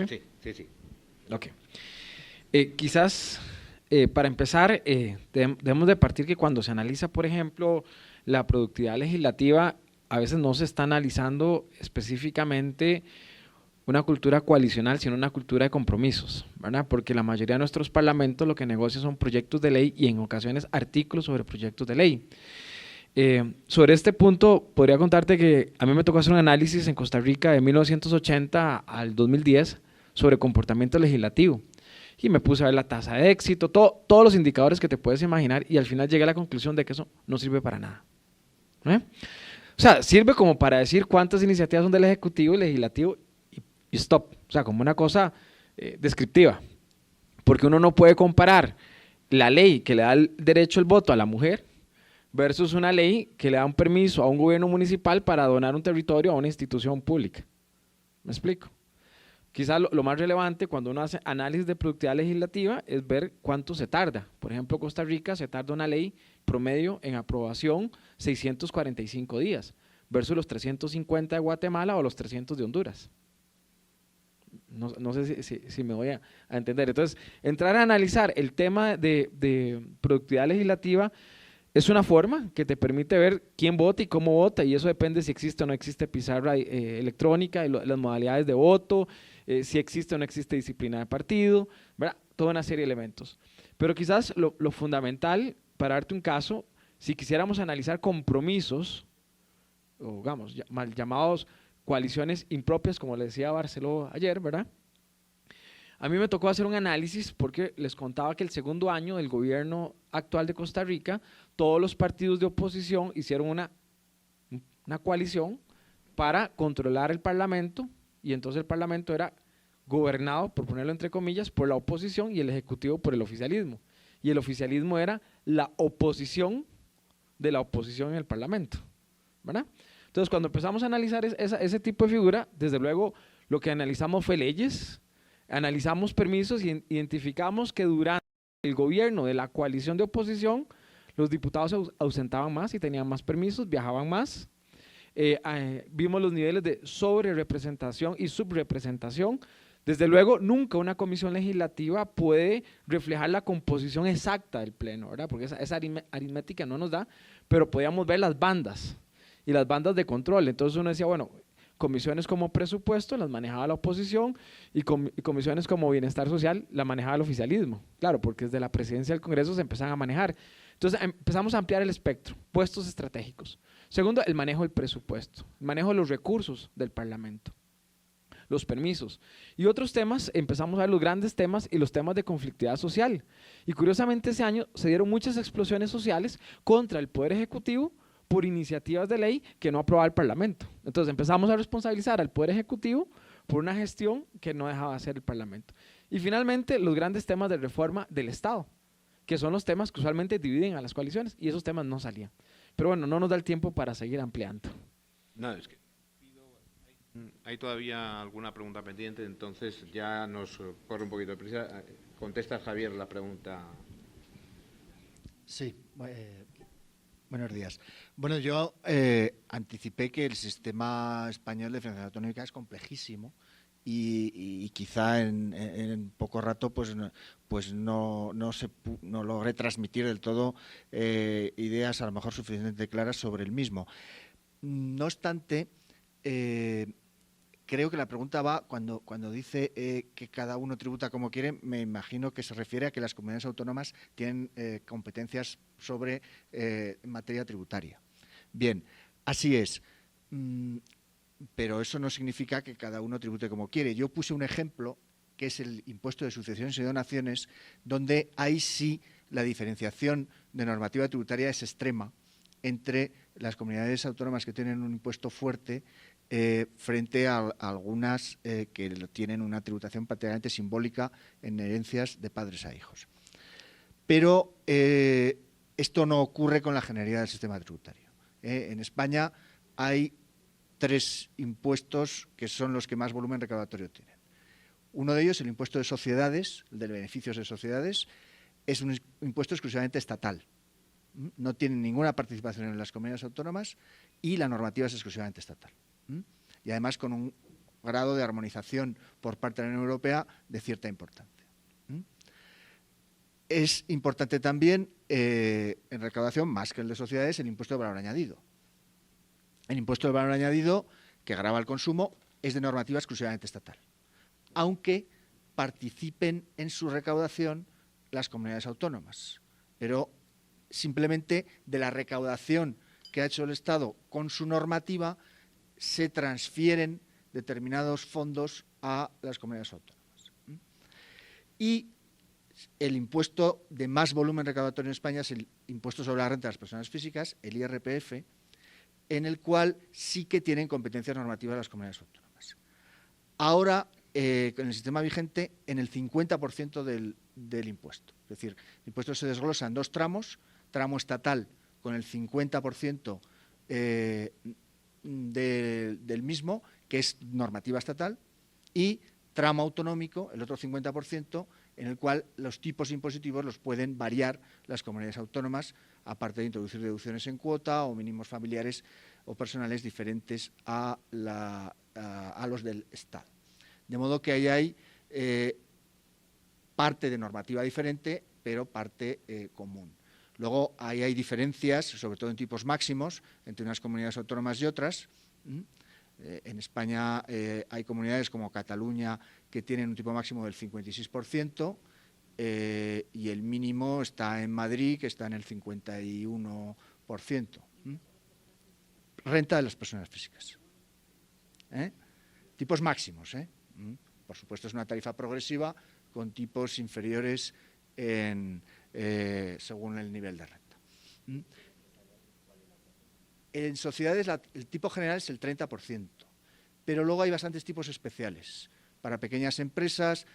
Speaker 2: Sí.
Speaker 3: Ok. Quizás, para empezar, debemos de partir que cuando se analiza, por ejemplo, la productividad legislativa, a veces no se está analizando específicamente una cultura coalicional, sino una cultura de compromisos, ¿verdad? Porque la mayoría de nuestros parlamentos lo que negocian son proyectos de ley y en ocasiones artículos sobre proyectos de ley. Sobre este punto, podría contarte que a mí me tocó hacer un análisis en Costa Rica de 1980 al 2010 sobre comportamiento legislativo. Y me puse a ver la tasa de éxito, todos los indicadores que te puedes imaginar, y al final llegué a la conclusión de que eso no sirve para nada. O sea, sirve como para decir cuántas iniciativas son del Ejecutivo y Legislativo y stop. O sea, como una cosa descriptiva. Porque uno no puede comparar la ley que le da el derecho al voto a la mujer versus una ley que le da un permiso a un gobierno municipal para donar un territorio a una institución pública. ¿Me explico? Quizás lo más relevante cuando uno hace análisis de productividad legislativa es ver cuánto se tarda. Por ejemplo, Costa Rica se tarda una ley promedio en aprobación 645 días versus los 350 de Guatemala o los 300 de Honduras. No sé si me voy a entender. Entonces, entrar a analizar el tema de productividad legislativa es una forma que te permite ver quién vota y cómo vota, y eso depende si existe o no existe pizarra electrónica, y las modalidades de voto, si existe o no existe disciplina de partido, ¿verdad? Toda una serie de elementos. Pero quizás lo fundamental, para darte un caso, si quisiéramos analizar compromisos, o digamos, mal llamados coaliciones impropias, como le decía Barceló ayer, ¿verdad? A mí me tocó hacer un análisis porque les contaba que el segundo año del gobierno actual de Costa Rica, todos los partidos de oposición hicieron una coalición para controlar el Parlamento, y entonces el Parlamento era gobernado, por ponerlo entre comillas, por la oposición y el Ejecutivo por el oficialismo. Y el oficialismo era la oposición de la oposición en el Parlamento, ¿verdad? Entonces, cuando empezamos a analizar ese tipo de figura, desde luego lo que analizamos fue leyes, analizamos permisos y identificamos que durante el gobierno de la coalición de oposición, los diputados se ausentaban más y tenían más permisos, viajaban más. Vimos los niveles de sobrerepresentación y subrepresentación. Desde luego, nunca una comisión legislativa puede reflejar la composición exacta del pleno, ¿verdad? Porque esa aritmética no nos da, pero podíamos ver las bandas y las bandas de control. Entonces uno decía, bueno, comisiones como presupuesto las manejaba la oposición y comisiones como bienestar social la manejaba el oficialismo. Claro, porque desde la presidencia del Congreso se empezaban a manejar. Entonces empezamos a ampliar el espectro, puestos estratégicos. Segundo, el manejo del presupuesto, el manejo de los recursos del Parlamento, los permisos. Y otros temas, empezamos a ver los grandes temas y los temas de conflictividad social. Y curiosamente ese año se dieron muchas explosiones sociales contra el Poder Ejecutivo por iniciativas de ley que no aprobaba el Parlamento. Entonces empezamos a responsabilizar al Poder Ejecutivo por una gestión que no dejaba de hacer el Parlamento. Y finalmente los grandes temas de reforma del Estado, que son los temas que usualmente dividen a las coaliciones, y esos temas no salían. Pero bueno, no nos da el tiempo para seguir ampliando.
Speaker 2: No, es que hay todavía alguna pregunta pendiente, entonces ya nos corre un poquito de prisa. Contesta Javier la pregunta.
Speaker 14: Sí, buenos días. Bueno, yo anticipé que el sistema español de financiación autonómica es complejísimo y quizá en poco rato pues no logré transmitir del todo ideas a lo mejor suficientemente claras sobre el mismo. No obstante, creo que la pregunta va, cuando dice que cada uno tributa como quiere, me imagino que se refiere a que las comunidades autónomas tienen competencias sobre materia tributaria. Bien, así es, pero eso no significa que cada uno tribute como quiere. Yo puse un ejemplo, que es el impuesto de sucesiones y donaciones, donde ahí sí la diferenciación de normativa tributaria es extrema entre las comunidades autónomas que tienen un impuesto fuerte frente a algunas que tienen una tributación prácticamente simbólica en herencias de padres a hijos. Pero esto no ocurre con la generalidad del sistema tributario. En España hay 3 impuestos que son los que más volumen recaudatorio tienen. Uno de ellos, el impuesto de sociedades, el de beneficios de sociedades, es un impuesto exclusivamente estatal. No tiene ninguna participación en las comunidades autónomas y la normativa es exclusivamente estatal. Y además con un grado de armonización por parte de la Unión Europea de cierta importancia. Es importante también en recaudación, más que el de sociedades, el impuesto de valor añadido. El impuesto de valor añadido, que grava el consumo, es de normativa exclusivamente estatal, aunque participen en su recaudación las comunidades autónomas, pero simplemente de la recaudación que ha hecho el Estado con su normativa se transfieren determinados fondos a las comunidades autónomas. y el impuesto de más volumen recaudatorio en España es el impuesto sobre la renta de las personas físicas, el IRPF, en el cual sí que tienen competencias normativas las comunidades autónomas. Ahora, con el sistema vigente, en el 50% del impuesto. Es decir, el impuesto se desglosa en dos tramos, tramo estatal con el 50% del mismo, que es normativa estatal, y tramo autonómico, el otro 50%, en el cual los tipos impositivos los pueden variar las comunidades autónomas, aparte de introducir deducciones en cuota o mínimos familiares o personales diferentes a los del Estado. De modo que ahí hay parte de normativa diferente, pero parte común. Luego, ahí hay diferencias, sobre todo en tipos máximos, entre unas comunidades autónomas y otras. En España hay comunidades como Cataluña que tienen un tipo máximo del 56% y el mínimo está en Madrid, que está en el 51%. Renta de las personas físicas. Tipos máximos. Por supuesto, es una tarifa progresiva con tipos inferiores según el nivel de renta. En sociedades el tipo general es el 30%, pero luego hay bastantes tipos especiales. Para pequeñas empresas,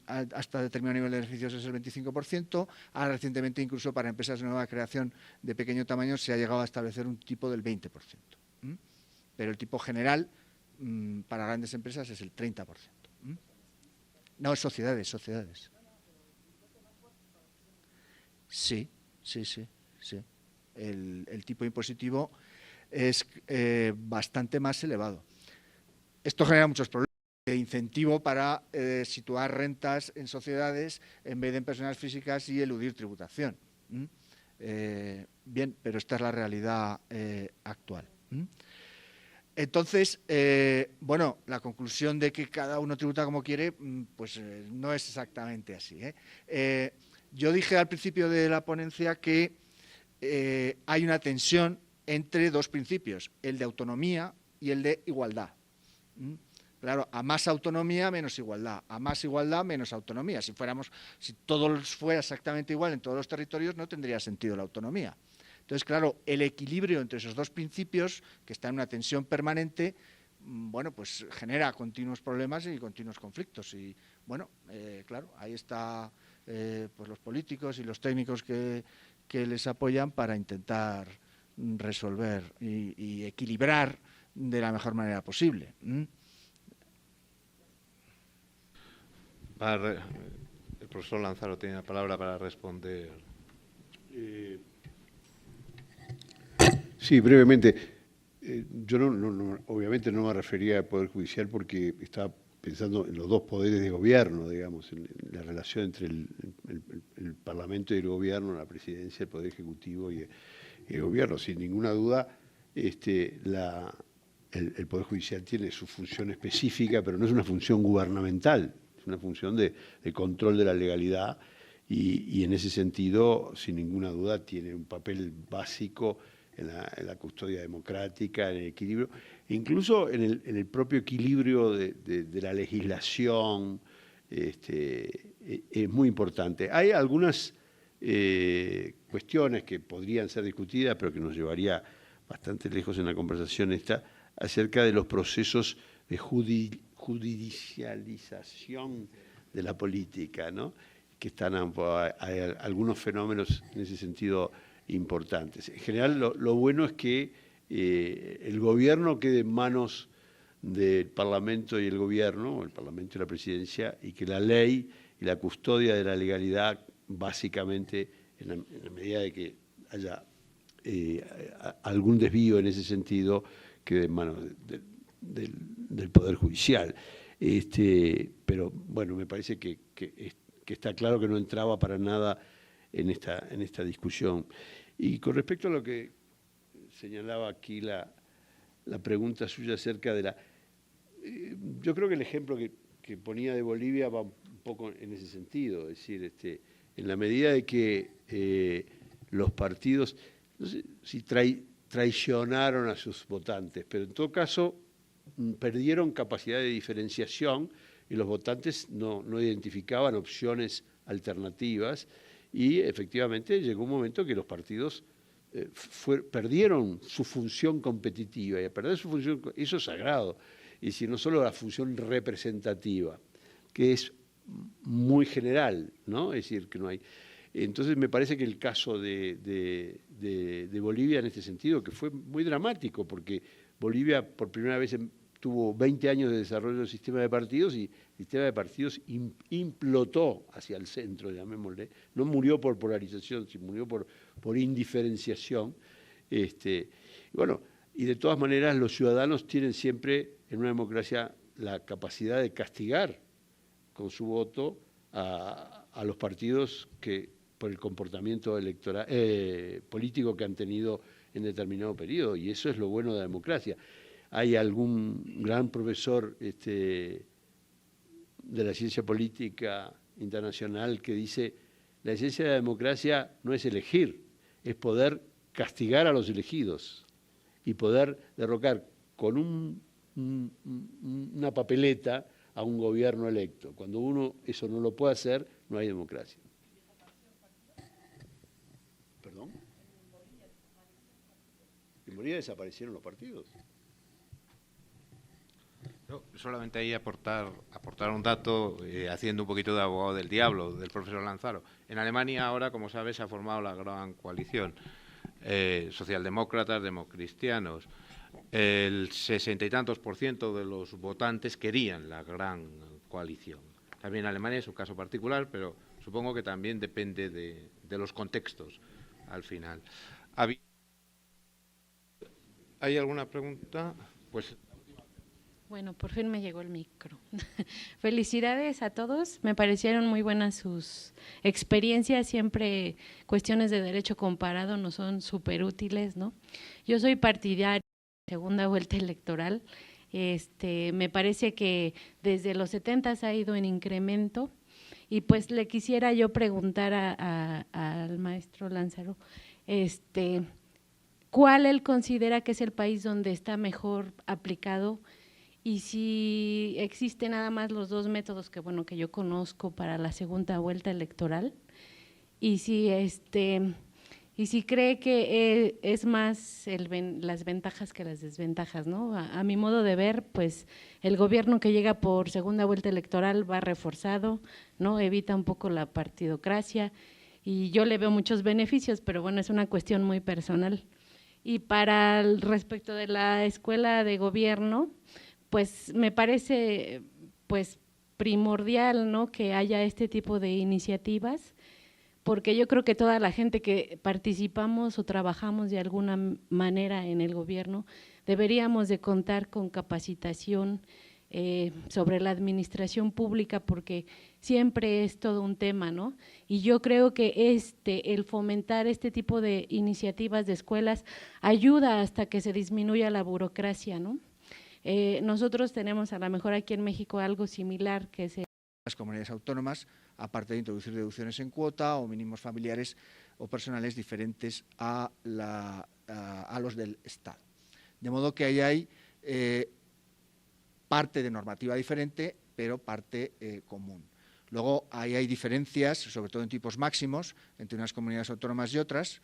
Speaker 14: hasta determinado nivel de beneficios es el 25%, ahora recientemente incluso para empresas de nueva creación de pequeño tamaño se ha llegado a establecer un tipo del 20%. Pero el tipo general para grandes empresas es el 30%. No, sociedades. Sí. El tipo impositivo es bastante más elevado. Esto genera muchos problemas de incentivo para situar rentas en sociedades en vez de en personas físicas y eludir tributación. Bien, pero esta es la realidad actual. Entonces, bueno, la conclusión de que cada uno tributa como quiere, pues no es exactamente así. Yo dije al principio de la ponencia que hay una tensión entre dos principios, el de autonomía y el de igualdad. Claro, a más autonomía, menos igualdad. A más igualdad, menos autonomía. Si todo fuera exactamente igual en todos los territorios, no tendría sentido la autonomía. Entonces, claro, el equilibrio entre esos dos principios, que está en una tensión permanente, bueno, pues genera continuos problemas y continuos conflictos. Y, bueno, claro, ahí está pues los políticos y los técnicos que les apoyan para intentar resolver y equilibrar de la mejor manera posible.
Speaker 2: El profesor Lanzaro tiene la palabra para responder.
Speaker 1: Sí, brevemente. Yo obviamente no me refería al Poder Judicial porque estaba pensando en los dos poderes de gobierno, digamos, en la relación entre el Parlamento y el Gobierno, la Presidencia, el Poder Ejecutivo y el Gobierno. Sin ninguna duda, el Poder Judicial tiene su función específica, pero no es una función gubernamental, es una función de control de la legalidad y en ese sentido, sin ninguna duda, tiene un papel básico en la custodia democrática, en el equilibrio, incluso en el propio equilibrio de la legislación, es muy importante. Hay algunas cuestiones que podrían ser discutidas, pero que nos llevaría bastante lejos en la conversación esta, acerca de los procesos de judicialización de la política, ¿no? Que hay algunos fenómenos en ese sentido importantes. En general, lo bueno es que el gobierno quede en manos del Parlamento y el Gobierno, el Parlamento y la Presidencia, y que la ley y la custodia de la legalidad, básicamente, en la medida de que haya algún desvío en ese sentido, quede en manos del Poder Judicial. Pero, bueno, me parece que está claro que no entraba para nada en esta discusión. Y con respecto a lo que señalaba aquí la pregunta suya acerca de yo creo que el ejemplo que ponía de Bolivia va un poco en ese sentido, es decir, en la medida de que los partidos, no sé si traicionaron a sus votantes, pero en todo caso perdieron capacidad de diferenciación y los votantes no identificaban opciones alternativas, y efectivamente llegó un momento que los partidos perdieron su función competitiva, y a perder su función, eso es sagrado, y si no solo la función representativa, que es muy general, ¿no? Es decir, que no hay. Entonces me parece que el caso de Bolivia en este sentido, que fue muy dramático, porque Bolivia por primera vez tuvo 20 años de desarrollo del sistema de partidos, y el sistema de partidos implotó hacia el centro, llamémosle. No murió por polarización, sino murió por indiferenciación. Bueno, y de todas maneras los ciudadanos tienen siempre en una democracia la capacidad de castigar con su voto a los partidos que por el comportamiento electoral, político que han tenido en determinado periodo, y eso es lo bueno de la democracia. Hay algún gran profesor de la ciencia política internacional que dice: la esencia de la democracia no es elegir, es poder castigar a los elegidos y poder derrocar con una papeleta a un gobierno electo. Cuando uno eso no lo puede hacer, no hay democracia. ¿Perdón? En Bolivia desaparecieron los partidos.
Speaker 2: No, solamente ahí aportar un dato, haciendo un poquito de abogado del diablo, del profesor Lanzaro. En Alemania ahora, como sabes, se ha formado la gran coalición. Socialdemócratas, democristianos. El 60 y tantos % de los votantes querían la gran coalición. También Alemania es un caso particular, pero supongo que también depende de los contextos al final. ¿Hay alguna pregunta? Pues.
Speaker 15: Bueno, por fin me llegó el micro. Felicidades a todos, me parecieron muy buenas sus experiencias, siempre cuestiones de derecho comparado nos son súper útiles, ¿no? Yo soy partidaria de la segunda vuelta electoral, me parece que desde los 70 ha ido en incremento, y pues le quisiera yo preguntar al maestro Lanzaro, ¿cuál él considera que es el país donde está mejor aplicado? Y si existe nada más los dos métodos que yo conozco para la segunda vuelta electoral, y si cree que es más las ventajas que las desventajas, ¿no? A mi modo de ver, pues el gobierno que llega por segunda vuelta electoral va reforzado, ¿no? Evita un poco la partidocracia, y yo le veo muchos beneficios, pero bueno, es una cuestión muy personal. Y respecto de la escuela de gobierno, pues me parece pues primordial, ¿no?, que haya este tipo de iniciativas, porque yo creo que toda la gente que participamos o trabajamos de alguna manera en el gobierno deberíamos de contar con capacitación sobre la administración pública, porque siempre es todo un tema, ¿no? Y yo creo que el fomentar este tipo de iniciativas de escuelas ayuda hasta que se disminuya la burocracia, ¿no? Nosotros tenemos a lo mejor aquí en México algo similar que se…
Speaker 14: Las comunidades autónomas, aparte de introducir deducciones en cuota o mínimos familiares o personales diferentes a los del Estado. De modo que ahí hay parte de normativa diferente, pero parte común. Luego ahí hay diferencias, sobre todo en tipos máximos, entre unas comunidades autónomas y otras.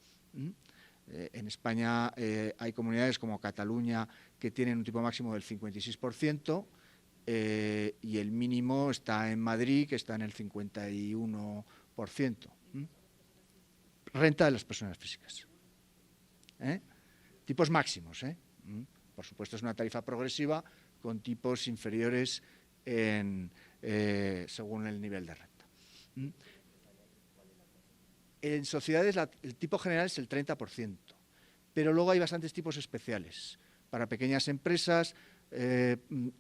Speaker 14: En España hay comunidades como Cataluña que tienen un tipo máximo del 56%, y el mínimo está en Madrid, que está en el 51%. Renta de las personas físicas. Tipos máximos. Por supuesto, es una tarifa progresiva con tipos inferiores según el nivel de renta. En sociedades el tipo general es el 30%, pero luego hay bastantes tipos especiales. Para pequeñas empresas,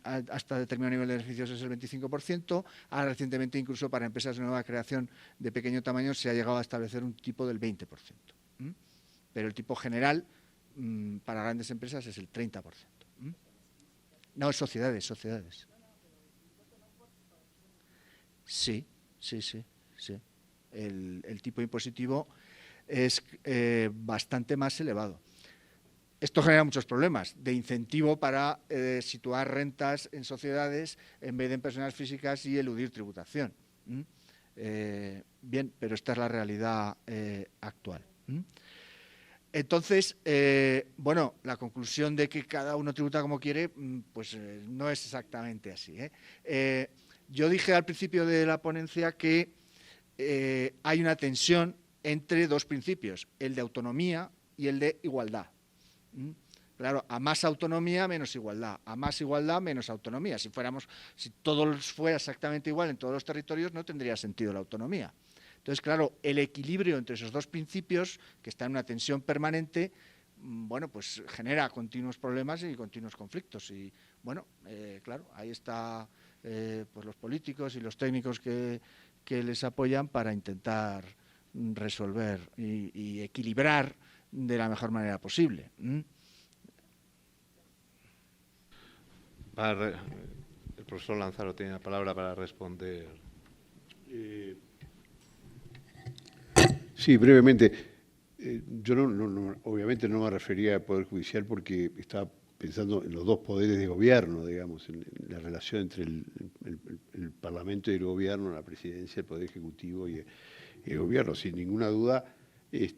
Speaker 14: hasta determinado nivel de beneficios es el 25%, ahora recientemente incluso para empresas de nueva creación de pequeño tamaño se ha llegado a establecer un tipo del 20%. Pero el tipo general para grandes empresas es el 30%. No, sociedades. Sí. El tipo impositivo es bastante más elevado. Esto genera muchos problemas de incentivo para situar rentas en sociedades en vez de en personas físicas y eludir tributación. Bien, pero esta es la realidad actual. Entonces, bueno, la conclusión de que cada uno tributa como quiere, pues no es exactamente así. Yo dije al principio de la ponencia que hay una tensión entre dos principios, el de autonomía y el de igualdad. Claro, a más autonomía, menos igualdad. A más igualdad, menos autonomía. Si todo fuera exactamente igual en todos los territorios, no tendría sentido la autonomía. Entonces, claro, el equilibrio entre esos dos principios, que está en una tensión permanente, bueno, pues genera continuos problemas y continuos conflictos. Y, bueno, claro, ahí está pues los políticos y los técnicos que les apoyan para intentar resolver y equilibrar de la mejor manera posible.
Speaker 2: El profesor Lanzaro tiene la palabra para responder.
Speaker 1: Sí, brevemente. Yo obviamente no me refería al Poder Judicial porque estaba pensando en los dos poderes de gobierno, digamos, en la relación entre el Parlamento y el Gobierno, la Presidencia, el Poder Ejecutivo y el Gobierno. Sin ninguna duda, el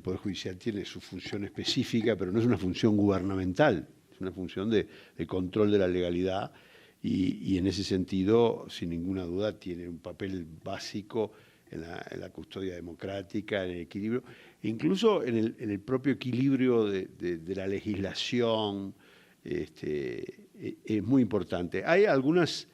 Speaker 1: Poder Judicial tiene su función específica, pero no es una función gubernamental, es una función de control de la legalidad y en ese sentido, sin ninguna duda, tiene un papel básico en la custodia democrática, en el equilibrio, incluso en el propio equilibrio de la legislación, es muy importante. Hay algunas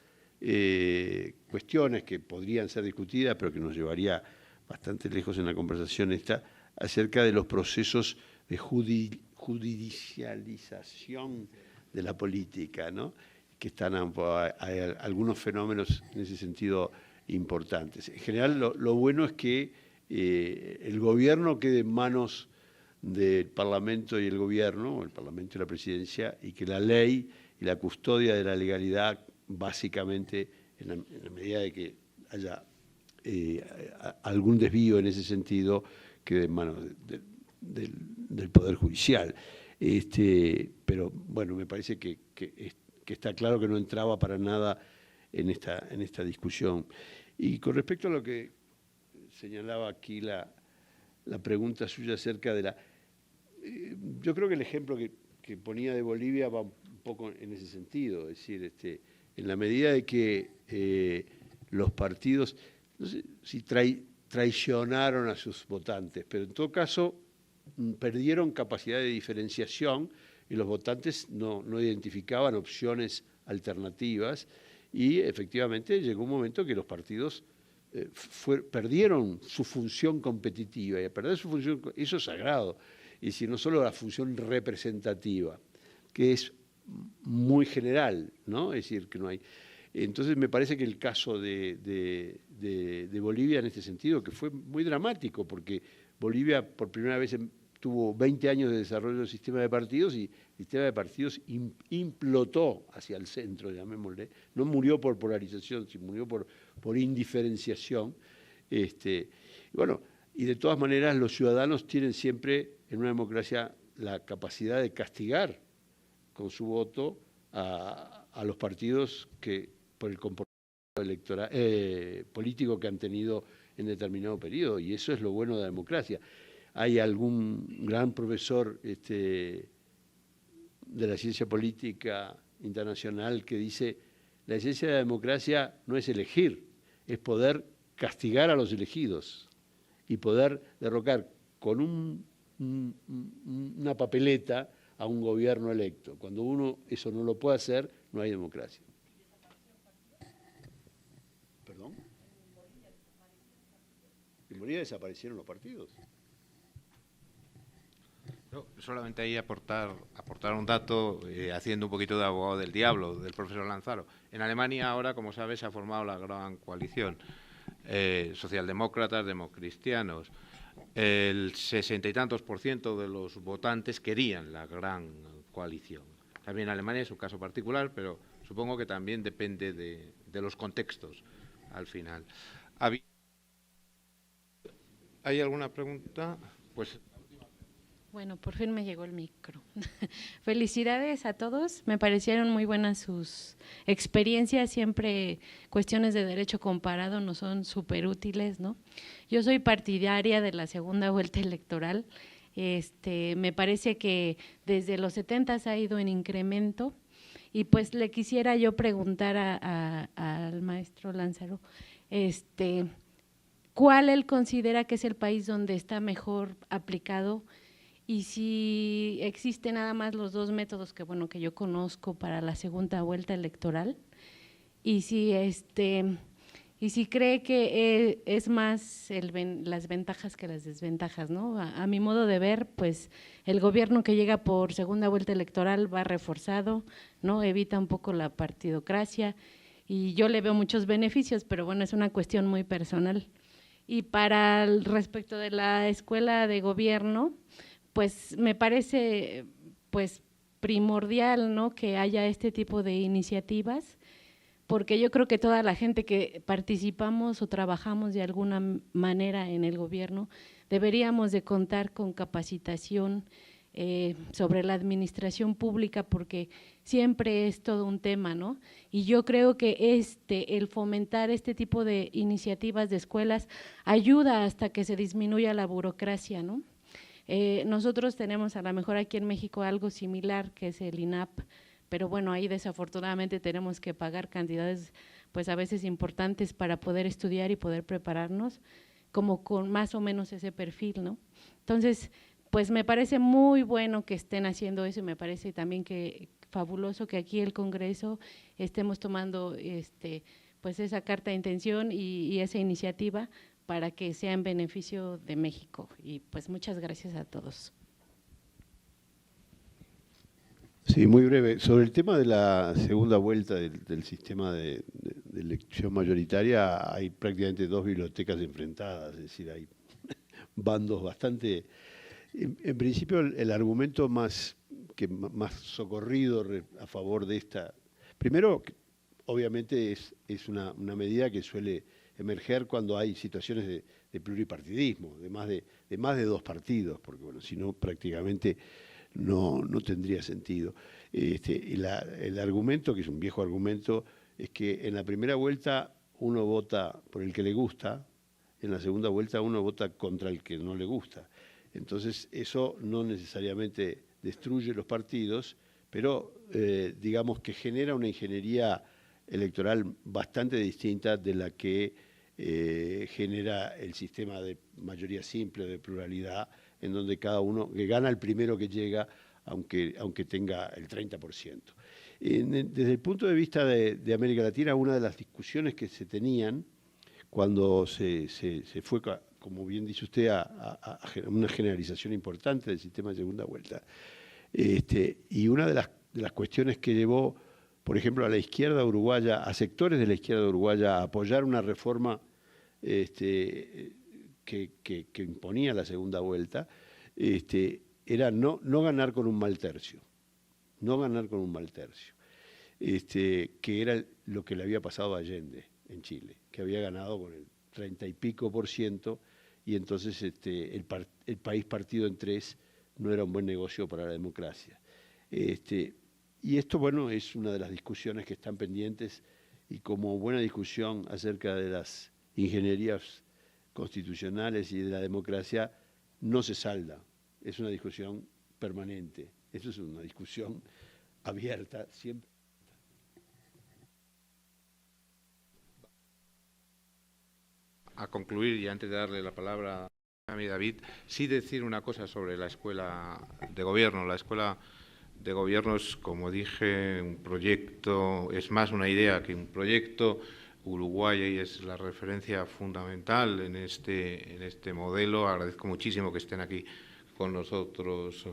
Speaker 1: cuestiones que podrían ser discutidas, pero que nos llevaría bastante lejos en la conversación esta, acerca de los procesos de judicialización de la política, ¿no? Que hay algunos fenómenos en ese sentido importantes. En general, lo bueno es que el gobierno quede en manos del Parlamento y el Gobierno, el Parlamento y la Presidencia, y que la ley y la custodia de la legalidad, básicamente, en la medida de que haya algún desvío en ese sentido, quede en manos del Poder Judicial. Pero, bueno, me parece que está claro que no entraba para nada en esta discusión. Y con respecto a lo que señalaba aquí la pregunta suya acerca de yo creo que el ejemplo que ponía de Bolivia va un poco en ese sentido, es decir, en la medida de que los partidos, no sé si traicionaron a sus votantes, pero en todo caso perdieron capacidad de diferenciación y los votantes no identificaban opciones alternativas y efectivamente llegó un momento que los partidos perdieron su función competitiva y al perder su función, eso es sagrado, y si no solo la función representativa, que es muy general, ¿no? Es decir, que no hay. Entonces me parece que el caso de Bolivia en este sentido, que fue muy dramático, porque Bolivia por primera vez tuvo 20 años de desarrollo del sistema de partidos y el sistema de partidos implotó hacia el centro, llamémosle. No murió por polarización, sino murió por indiferenciación. Bueno, y de todas maneras los ciudadanos tienen siempre en una democracia la capacidad de castigar con su voto a los partidos que por el comportamiento político que han tenido en determinado periodo, y eso es lo bueno de la democracia. Hay algún gran profesor de la ciencia política internacional que dice: la esencia de la democracia no es elegir, es poder castigar a los elegidos y poder derrocar con una papeleta a un gobierno electo. Cuando uno eso no lo puede hacer, no hay democracia. ¿Perdón? En Bolivia desaparecieron los partidos.
Speaker 2: No, solamente ahí aportar un dato, haciendo un poquito de abogado del diablo, del profesor Lanzaro. En Alemania ahora, como sabes, se ha formado la gran coalición, socialdemócratas, democristianos. El 60 y tantos % de los votantes querían la gran coalición. También Alemania es un caso particular, pero supongo que también depende de los contextos al final. ¿Hay alguna pregunta? Pues
Speaker 15: Bueno, por fin me llegó el micro. Felicidades a todos, me parecieron muy buenas sus experiencias, siempre cuestiones de derecho comparado nos son súper útiles, ¿no? Yo soy partidaria de la segunda vuelta electoral, me parece que desde los 70 ha ido en incremento y pues le quisiera yo preguntar al maestro Lázaro, ¿cuál él considera que es el país donde está mejor aplicado? Y si existen nada más los dos métodos que bueno que yo conozco para la segunda vuelta electoral, y si cree que es más las ventajas que las desventajas, ¿no? A mi modo de ver, pues el gobierno que llega por segunda vuelta electoral va reforzado, ¿no? Evita un poco la partidocracia y yo le veo muchos beneficios, pero bueno, es una cuestión muy personal. Y para respecto de la escuela de gobierno, pues me parece pues primordial, ¿no?, que haya este tipo de iniciativas, porque yo creo que toda la gente que participamos o trabajamos de alguna manera en el gobierno deberíamos de contar con capacitación sobre la administración pública, porque siempre es todo un tema, ¿no? Y yo creo que el fomentar este tipo de iniciativas de escuelas ayuda hasta que se disminuya la burocracia, ¿no? Nosotros tenemos a lo mejor aquí en México algo similar que es el INAP, pero bueno, ahí desafortunadamente tenemos que pagar cantidades pues a veces importantes para poder estudiar y poder prepararnos, como con más o menos ese perfil, ¿no? Entonces, pues me parece muy bueno que estén haciendo eso y me parece también que fabuloso que aquí el Congreso estemos tomando pues esa carta de intención y esa iniciativa para que sea en beneficio de México. Y pues muchas gracias a todos.
Speaker 1: Sí, muy breve. Sobre el tema de la segunda vuelta del sistema de elección mayoritaria, hay prácticamente dos bibliotecas enfrentadas, es decir, hay bandos bastante… En principio, el argumento más socorrido a favor de esta… Primero, obviamente es una medida que suele emerger cuando hay situaciones de pluripartidismo, de más de dos partidos, porque bueno, si no prácticamente no tendría sentido. El argumento, que es un viejo argumento, es que en la primera vuelta uno vota por el que le gusta, en la segunda vuelta uno vota contra el que no le gusta. Entonces eso no necesariamente destruye los partidos, pero digamos que genera una ingeniería electoral bastante distinta de la que genera el sistema de mayoría simple, de pluralidad, en donde cada uno, que gana el primero que llega, aunque tenga el 30%. Desde el punto de vista de América Latina, una de las discusiones que se tenían cuando se fue, como bien dice usted, a una generalización importante del sistema de segunda vuelta, y una de las cuestiones que llevó, por ejemplo, a la izquierda uruguaya, a sectores de la izquierda uruguaya, a apoyar una reforma que imponía la segunda vuelta, era no ganar con un mal tercio, que era lo que le había pasado a Allende en Chile, que había ganado con el 30 y pico %, y entonces el país partido en tres no era un buen negocio para la democracia. Y esto, bueno, es una de las discusiones que están pendientes, y como buena discusión acerca de las ingenierías constitucionales y de la democracia, no se salda, es una discusión permanente, eso es una discusión abierta siempre.
Speaker 2: A concluir, y antes de darle la palabra a mi David, sí decir una cosa sobre la escuela de gobierno. La escuela de gobierno es, como dije, un proyecto, es más una idea que un proyecto. Uruguay es la referencia fundamental en este modelo. Agradezco muchísimo que estén aquí con nosotros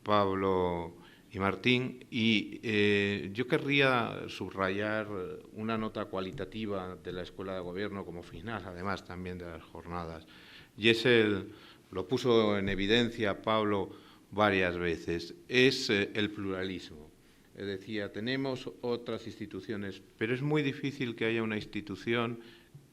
Speaker 2: Pablo y Martín. Y yo querría subrayar una nota cualitativa de la Escuela de Gobierno como final, además también de las jornadas. Y lo puso en evidencia Pablo varias veces, es el pluralismo. Decía, tenemos otras instituciones, pero es muy difícil que haya una institución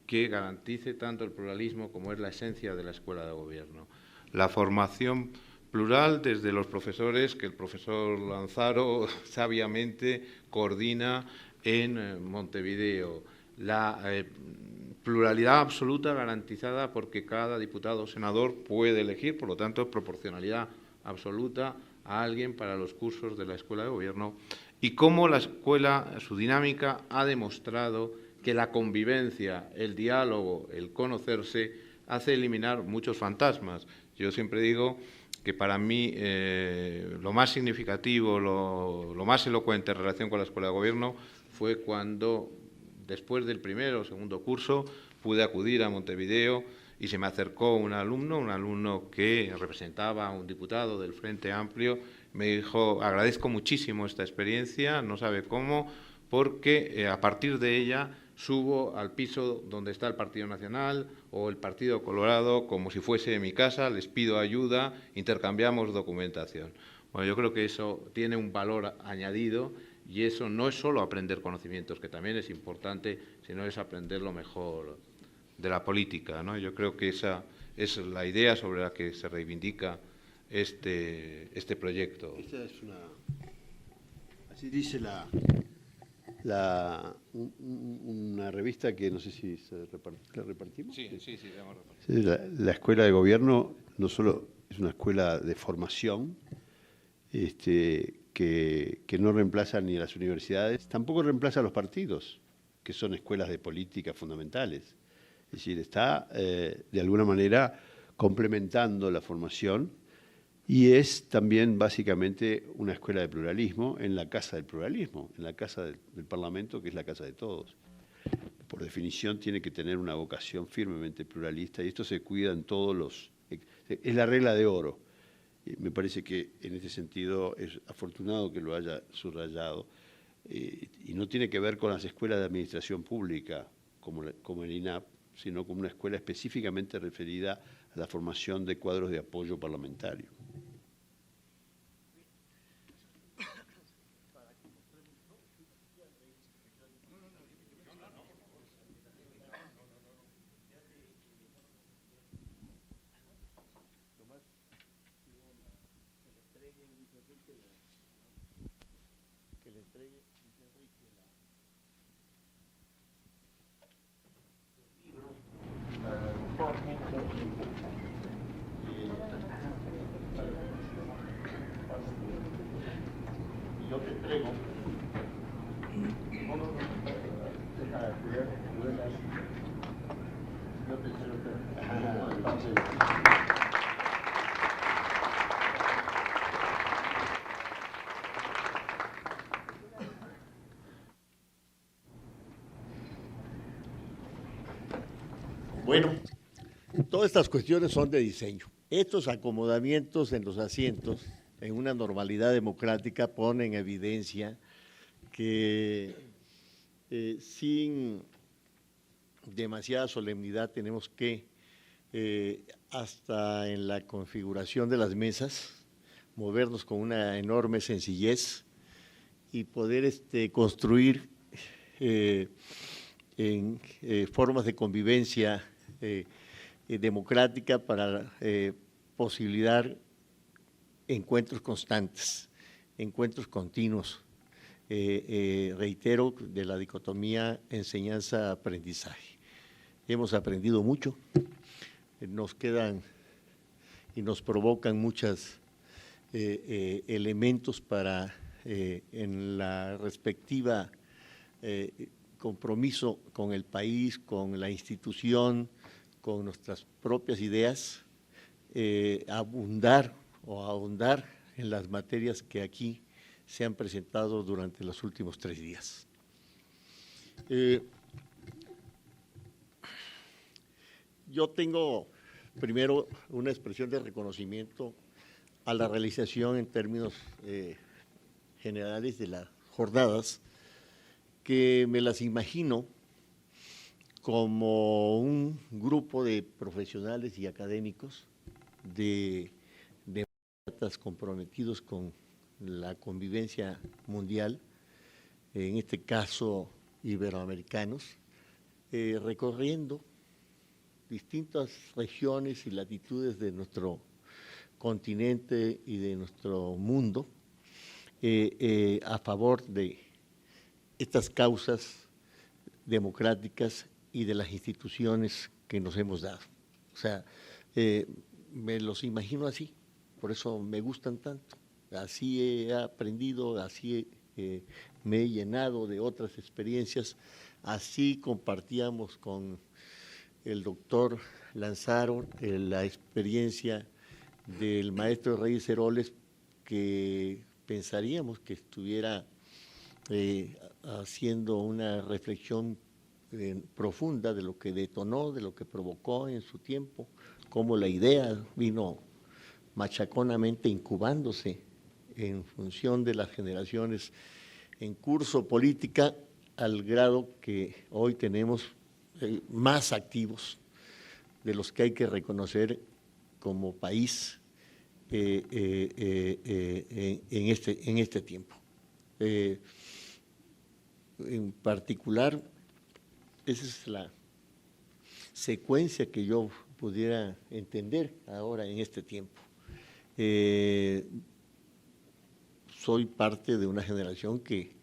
Speaker 2: que garantice tanto el pluralismo como es la esencia de la Escuela de Gobierno. La formación Plural desde los profesores que el profesor Lanzaro sabiamente coordina en Montevideo. La pluralidad absoluta garantizada porque cada diputado o senador puede elegir, por lo tanto, proporcionalidad absoluta a alguien para los cursos de la Escuela de Gobierno, y cómo la escuela, su dinámica, ha demostrado que la convivencia, el diálogo, el conocerse, hace eliminar muchos fantasmas. Yo siempre digo que para mí lo más significativo, lo más elocuente en relación con la Escuela de Gobierno fue cuando, después del primero o segundo curso, pude acudir a Montevideo y se me acercó un alumno que representaba a un diputado del Frente Amplio. Me dijo: agradezco muchísimo esta experiencia, no sabe cómo, porque a partir de ella subo al piso donde está el Partido Nacional o el Partido Colorado como si fuese mi casa, les pido ayuda, intercambiamos documentación. Bueno, yo creo que eso tiene un valor añadido, y eso no es solo aprender conocimientos, que también es importante, sino es aprender lo mejor de la política, ¿no? Yo creo que esa es la idea sobre la que se reivindica este proyecto.
Speaker 1: Esta es así dice una revista que no sé si la repartimos.
Speaker 2: Sí, debemos repartir.
Speaker 1: La Escuela de Gobierno no solo es una escuela de formación, que no reemplaza ni a las universidades, tampoco reemplaza a los partidos, que son escuelas de política fundamentales. Es decir, está de alguna manera complementando la formación, y es también básicamente una escuela de pluralismo en la casa del pluralismo, en la casa del Parlamento, que es la casa de todos. Por definición tiene que tener una vocación firmemente pluralista, y esto se cuida en todos los... Es la regla de oro. Me parece que en este sentido es afortunado que lo haya subrayado, y no tiene que ver con las escuelas de administración pública como el INAP, sino como una escuela específicamente referida a la formación de cuadros de apoyo parlamentario. Yo te entrego.
Speaker 16: Bueno, todas estas cuestiones son de diseño. Estos acomodamientos en los asientos, en una normalidad democrática, ponen en evidencia que sin demasiada solemnidad tenemos que, hasta en la configuración de las mesas, movernos con una enorme sencillez y poder construir en formas de convivencia democrática para posibilitar encuentros constantes, encuentros continuos, reitero, de la dicotomía enseñanza-aprendizaje. Hemos aprendido mucho, nos quedan y nos provocan muchos elementos para, en la respectiva compromiso con el país, con la institución, con nuestras propias ideas, abundar o ahondar en las materias que aquí se han presentado durante los últimos 3 días. Yo tengo primero una expresión de reconocimiento a la realización en términos generales de las jornadas, que me las imagino como un grupo de profesionales y académicos de demócratas comprometidos con la convivencia mundial, en este caso iberoamericanos, recorriendo distintas regiones y latitudes de nuestro continente y de nuestro mundo a favor de estas causas democráticas y de las instituciones que nos hemos dado. O sea, me los imagino así, por eso me gustan tanto. Así he aprendido, así me he llenado de otras experiencias, así compartíamos con el doctor Lanzaro la experiencia del maestro Reyes Heroles, que pensaríamos que estuviera haciendo una reflexión profunda de lo que detonó, de lo que provocó en su tiempo, cómo la idea vino machaconamente incubándose en función de las generaciones en curso política, al grado que hoy tenemos más activos de los que hay que reconocer como país en este tiempo. En particular, esa es la secuencia que yo pudiera entender ahora en este tiempo. Soy parte de una generación que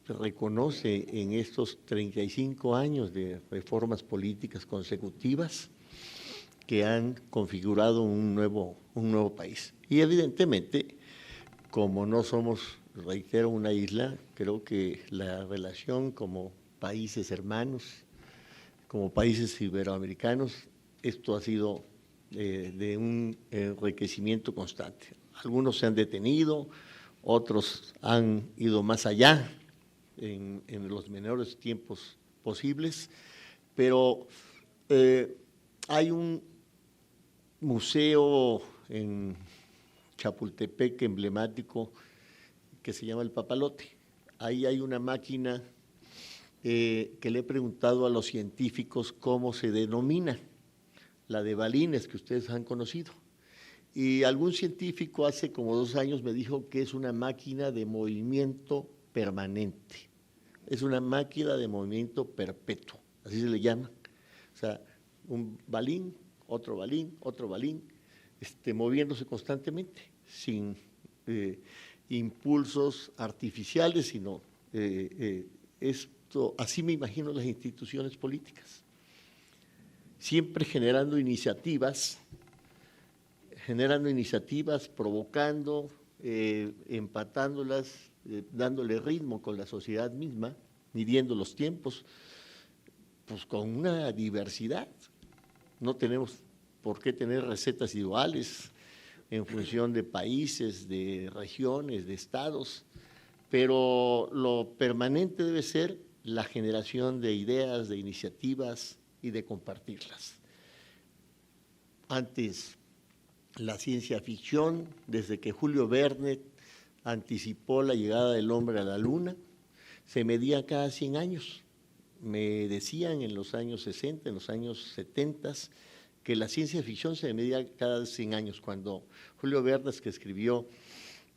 Speaker 16: reconoce en estos 35 años de reformas políticas consecutivas que han configurado un nuevo país. Y evidentemente, como no somos, reitero, una isla, creo que la relación como países hermanos, como países iberoamericanos, esto ha sido de un enriquecimiento constante. Algunos se han detenido, otros han ido más allá en los menores tiempos posibles, pero hay un museo en Chapultepec emblemático que se llama El Papalote. Ahí hay una máquina que le he preguntado a los científicos cómo se denomina, la de balines que ustedes han conocido. Y algún científico hace como 2 años me dijo que es una máquina de movimiento permanente. Es una máquina de movimiento perpetuo, así se le llama. O sea, un balín, otro balín, moviéndose constantemente, sin impulsos artificiales, sino esto, así me imagino las instituciones políticas, siempre generando iniciativas, provocando, empatándolas, dándole ritmo con la sociedad misma, midiendo los tiempos, pues con una diversidad. No tenemos por qué tener recetas iguales en función de países, de regiones, de estados, pero lo permanente debe ser la generación de ideas, de iniciativas y de compartirlas. Antes, la ciencia ficción, desde que Julio Verne anticipó la llegada del hombre a la luna, se medía cada 100 años. Me decían en los años 60, en los años 70, que la ciencia ficción se medía cada 100 años. Cuando Julio Verne, que escribió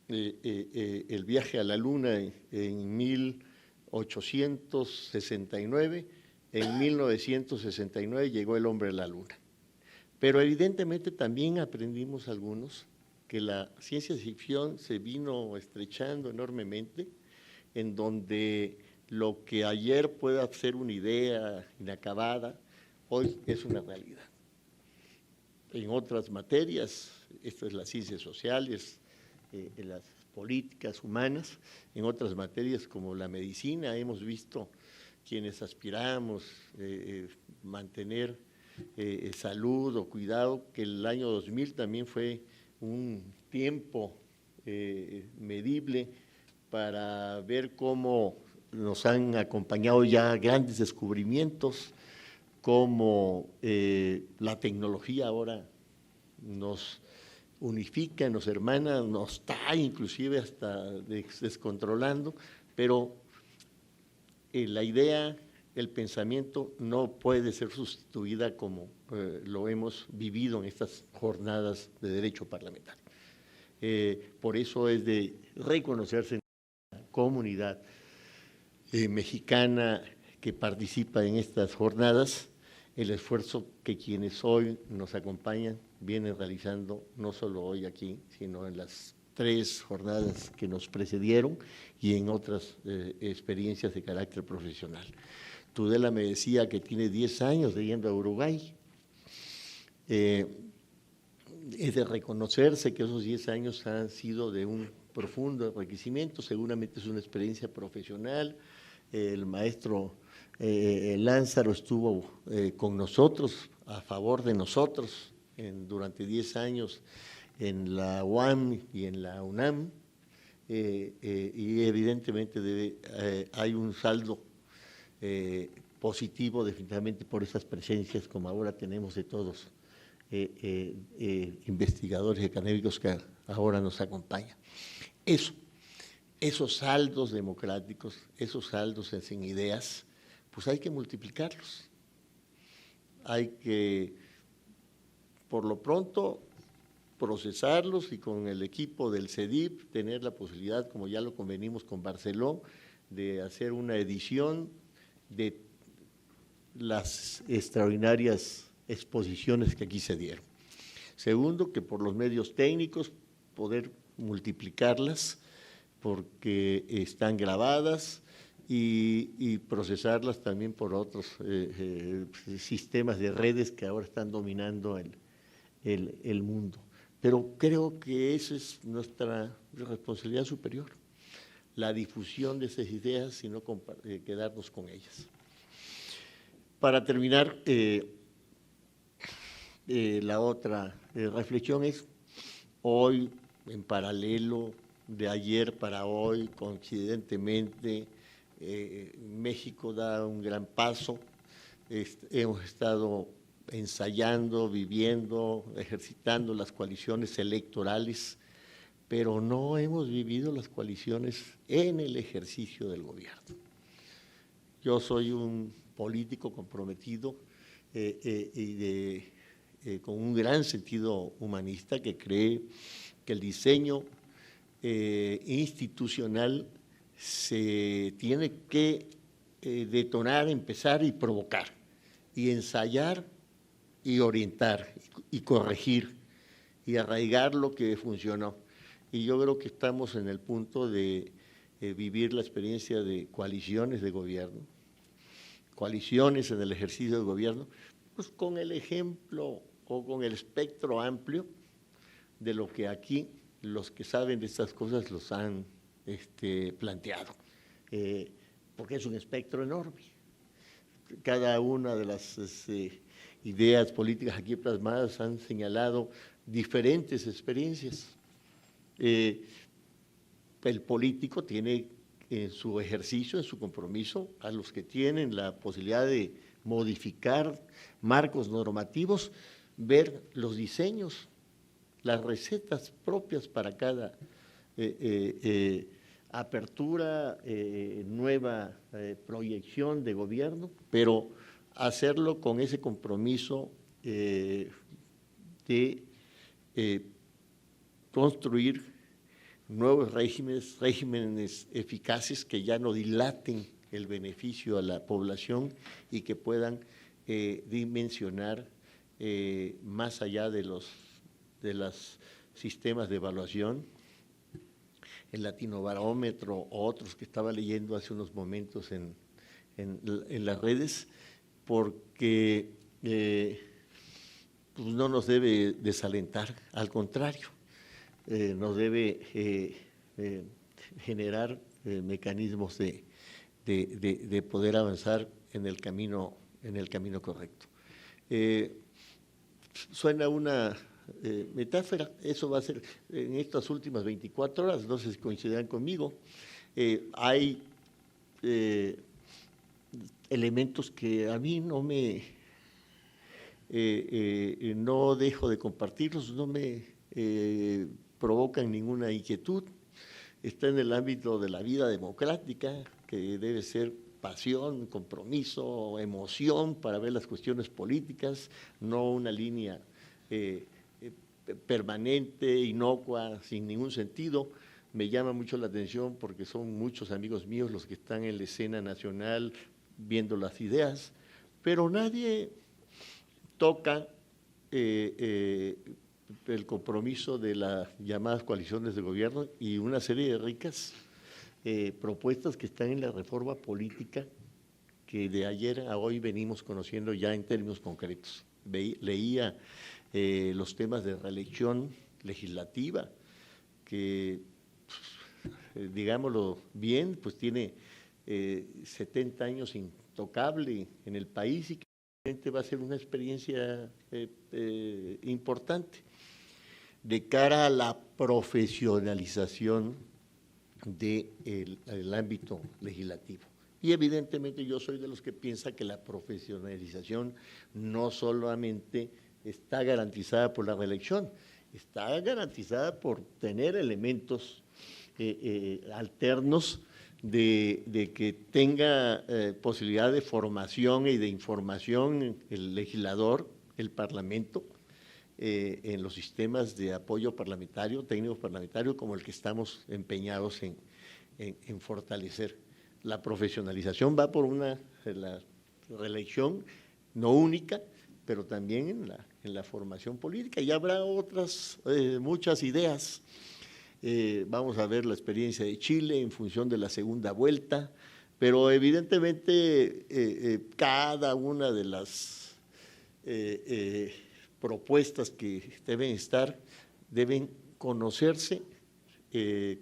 Speaker 16: El viaje a la luna en 1869, en 1969 llegó el hombre a la luna. Pero evidentemente también aprendimos algunos que la ciencia ficción se vino estrechando enormemente, en donde lo que ayer pueda ser una idea inacabada, hoy es una realidad. En otras materias, esto es las ciencias sociales, las políticas humanas, en otras materias como la medicina, hemos visto quienes aspiramos mantener salud o cuidado, que el año 2000 también fue un tiempo medible para ver cómo nos han acompañado ya grandes descubrimientos, cómo la tecnología ahora nos unifica, nos hermana, nos está inclusive hasta descontrolando, pero la idea, el pensamiento no puede ser sustituida como lo hemos vivido en estas jornadas de derecho parlamentario. Por eso es de reconocerse en la comunidad mexicana que participa en estas jornadas el esfuerzo que quienes hoy nos acompañan vienen realizando, no solo hoy aquí, sino en las 3 jornadas que nos precedieron y en otras experiencias de carácter profesional. Tudela me decía que tiene 10 años de yendo a Uruguay. Es de reconocerse que esos 10 años han sido de un profundo enriquecimiento, seguramente es una experiencia profesional. El maestro Lázaro estuvo con nosotros, a favor de nosotros, durante 10 años en la UAM y en la UNAM, y evidentemente hay un saldo positivo definitivamente por esas presencias como ahora tenemos de todos investigadores académicos que ahora nos acompañan. Esos saldos democráticos, esos saldos en ideas, pues hay que multiplicarlos. Hay que, por lo pronto, procesarlos y con el equipo del CEDIP tener la posibilidad, como ya lo convenimos con Barceló, de hacer una edición de las extraordinarias exposiciones que aquí se dieron. Segundo, que por los medios técnicos poder multiplicarlas porque están grabadas y procesarlas también por otros sistemas de redes que ahora están dominando el mundo. Pero creo que esa es nuestra responsabilidad superior, la difusión de esas ideas y no quedarnos con ellas. Para terminar, la otra reflexión es, hoy, en paralelo, de ayer para hoy, coincidentemente, México da un gran paso. Hemos estado ensayando, viviendo, ejercitando las coaliciones electorales, pero no hemos vivido las coaliciones en el ejercicio del gobierno. Yo soy un político comprometido con un gran sentido humanista que cree que el diseño institucional se tiene que detonar, empezar y provocar, y ensayar y orientar y corregir y arraigar lo que funcionó. Y yo creo que estamos en el punto de vivir la experiencia de coaliciones de gobierno, coaliciones en el ejercicio del gobierno, pues con el ejemplo o con el espectro amplio de lo que aquí los que saben de estas cosas los han planteado, porque es un espectro enorme. Cada una de las ideas políticas aquí plasmadas han señalado diferentes experiencias. El político tiene en su ejercicio, en su compromiso, a los que tienen la posibilidad de modificar marcos normativos, ver los diseños, las recetas propias para cada apertura, nueva proyección de gobierno, pero hacerlo con ese compromiso de construir nuevos regímenes eficaces que ya no dilaten el beneficio a la población y que puedan dimensionar más allá de los sistemas de evaluación, el Latinobarómetro o otros que estaba leyendo hace unos momentos en las redes, porque pues no nos debe desalentar, al contrario, nos debe generar mecanismos de poder avanzar en el camino correcto. Suena una metáfora, eso va a ser en estas últimas 24 horas, no sé si coincidirán conmigo, hay elementos que a mí no dejo de compartirlos, no me provocan ninguna inquietud. Está en el ámbito de la vida democrática, que debe ser pasión, compromiso, emoción para ver las cuestiones políticas, no una línea permanente, inocua, sin ningún sentido. Me llama mucho la atención porque son muchos amigos míos los que están en la escena nacional viendo las ideas, pero nadie toca el compromiso de las llamadas coaliciones de gobierno y una serie de ricas propuestas que están en la reforma política que de ayer a hoy venimos conociendo ya en términos concretos. Leía los temas de reelección legislativa, que, digámoslo bien, pues tiene 70 años intocable en el país y que va a ser una experiencia importante de cara a la profesionalización del ámbito legislativo. Y evidentemente yo soy de los que piensa que la profesionalización no solamente está garantizada por la reelección, está garantizada por tener elementos alternos de que tenga posibilidad de formación y de información el legislador, el Parlamento, en los sistemas de apoyo parlamentario, técnico parlamentario, como el que estamos empeñados en fortalecer. La profesionalización va por la reelección, no única, pero también en la formación política. Y habrá otras, muchas ideas. Vamos a ver la experiencia de Chile en función de la segunda vuelta, pero evidentemente cada una de las propuestas que deben estar, deben conocerse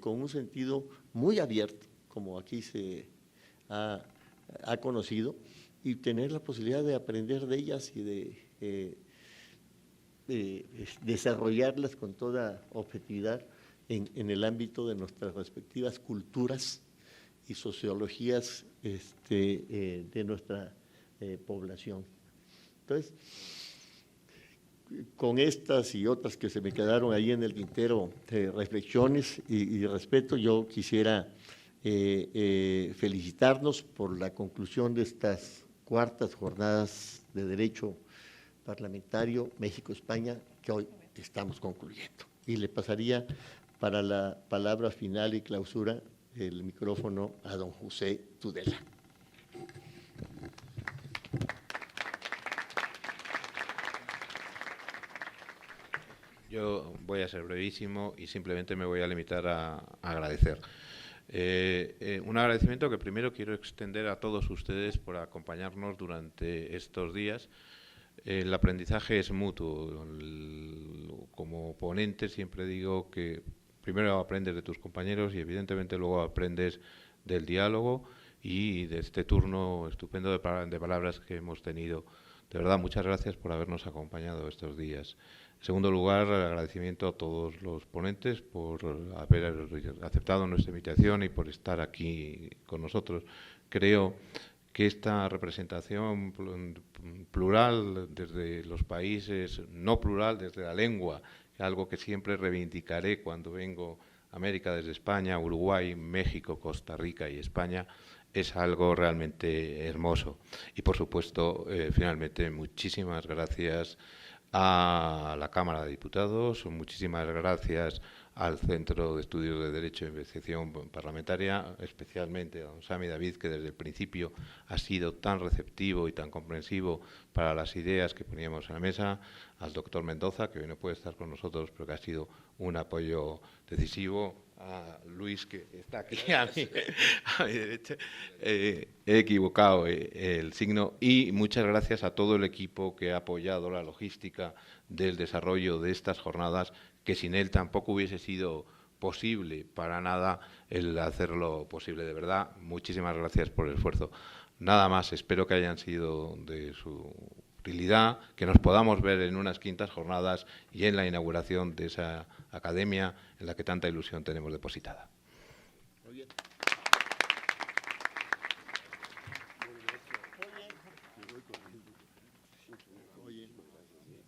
Speaker 16: con un sentido muy abierto, como aquí se ha conocido, y tener la posibilidad de aprender de ellas y de desarrollarlas con toda objetividad en el ámbito de nuestras respectivas culturas y sociologías de nuestra población. Entonces, con estas y otras que se me quedaron ahí en el tintero, reflexiones y respeto, yo quisiera felicitarnos por la conclusión de estas cuartas jornadas de Derecho Parlamentario México-España que hoy estamos concluyendo. Y le pasaría para la palabra final y clausura el micrófono a don José Tudela.
Speaker 2: Yo voy a ser brevísimo y simplemente me voy a limitar a agradecer. Un agradecimiento que primero quiero extender a todos ustedes por acompañarnos durante estos días. El aprendizaje es mutuo. Como ponente siempre digo que primero aprendes de tus compañeros y evidentemente luego aprendes del diálogo y de este turno estupendo de palabras que hemos tenido. De verdad, muchas gracias por habernos acompañado estos días. En segundo lugar, el agradecimiento a todos los ponentes por haber aceptado nuestra invitación y por estar aquí con nosotros. Creo que esta representación plural desde los países, no plural desde la lengua, algo que siempre reivindicaré cuando vengo a América desde España, Uruguay, México, Costa Rica y España, es algo realmente hermoso. Y por supuesto, finalmente, muchísimas gracias a la Cámara de Diputados, muchísimas gracias al Centro de Estudios de Derecho e Investigación Parlamentaria, especialmente a don Sami David, que desde el principio ha sido tan receptivo y tan comprensivo para las ideas que poníamos en la mesa, al doctor Mendoza, que hoy no puede estar con nosotros, pero que ha sido un apoyo decisivo, a Luis, que está aquí a mi derecha, he equivocado el signo, y muchas gracias a todo el equipo que ha apoyado la logística del desarrollo de estas jornadas, que sin él tampoco hubiese sido posible para nada el hacerlo posible. De verdad, muchísimas gracias por el esfuerzo. Nada más, espero que hayan sido de su utilidad, que nos podamos ver en unas quintas jornadas y en la inauguración de esa academia en la que tanta ilusión tenemos depositada.
Speaker 16: Muy bien. Oye,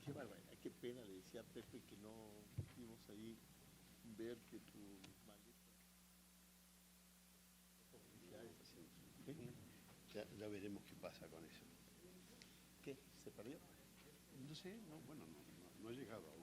Speaker 16: qué barbaridad, qué pena, le decía a Pepe que no pudimos ahí ver que tu maleta.
Speaker 1: Ya veremos qué pasa con eso.
Speaker 16: ¿Qué? ¿Se perdió?
Speaker 1: No sé, no he llegado aún.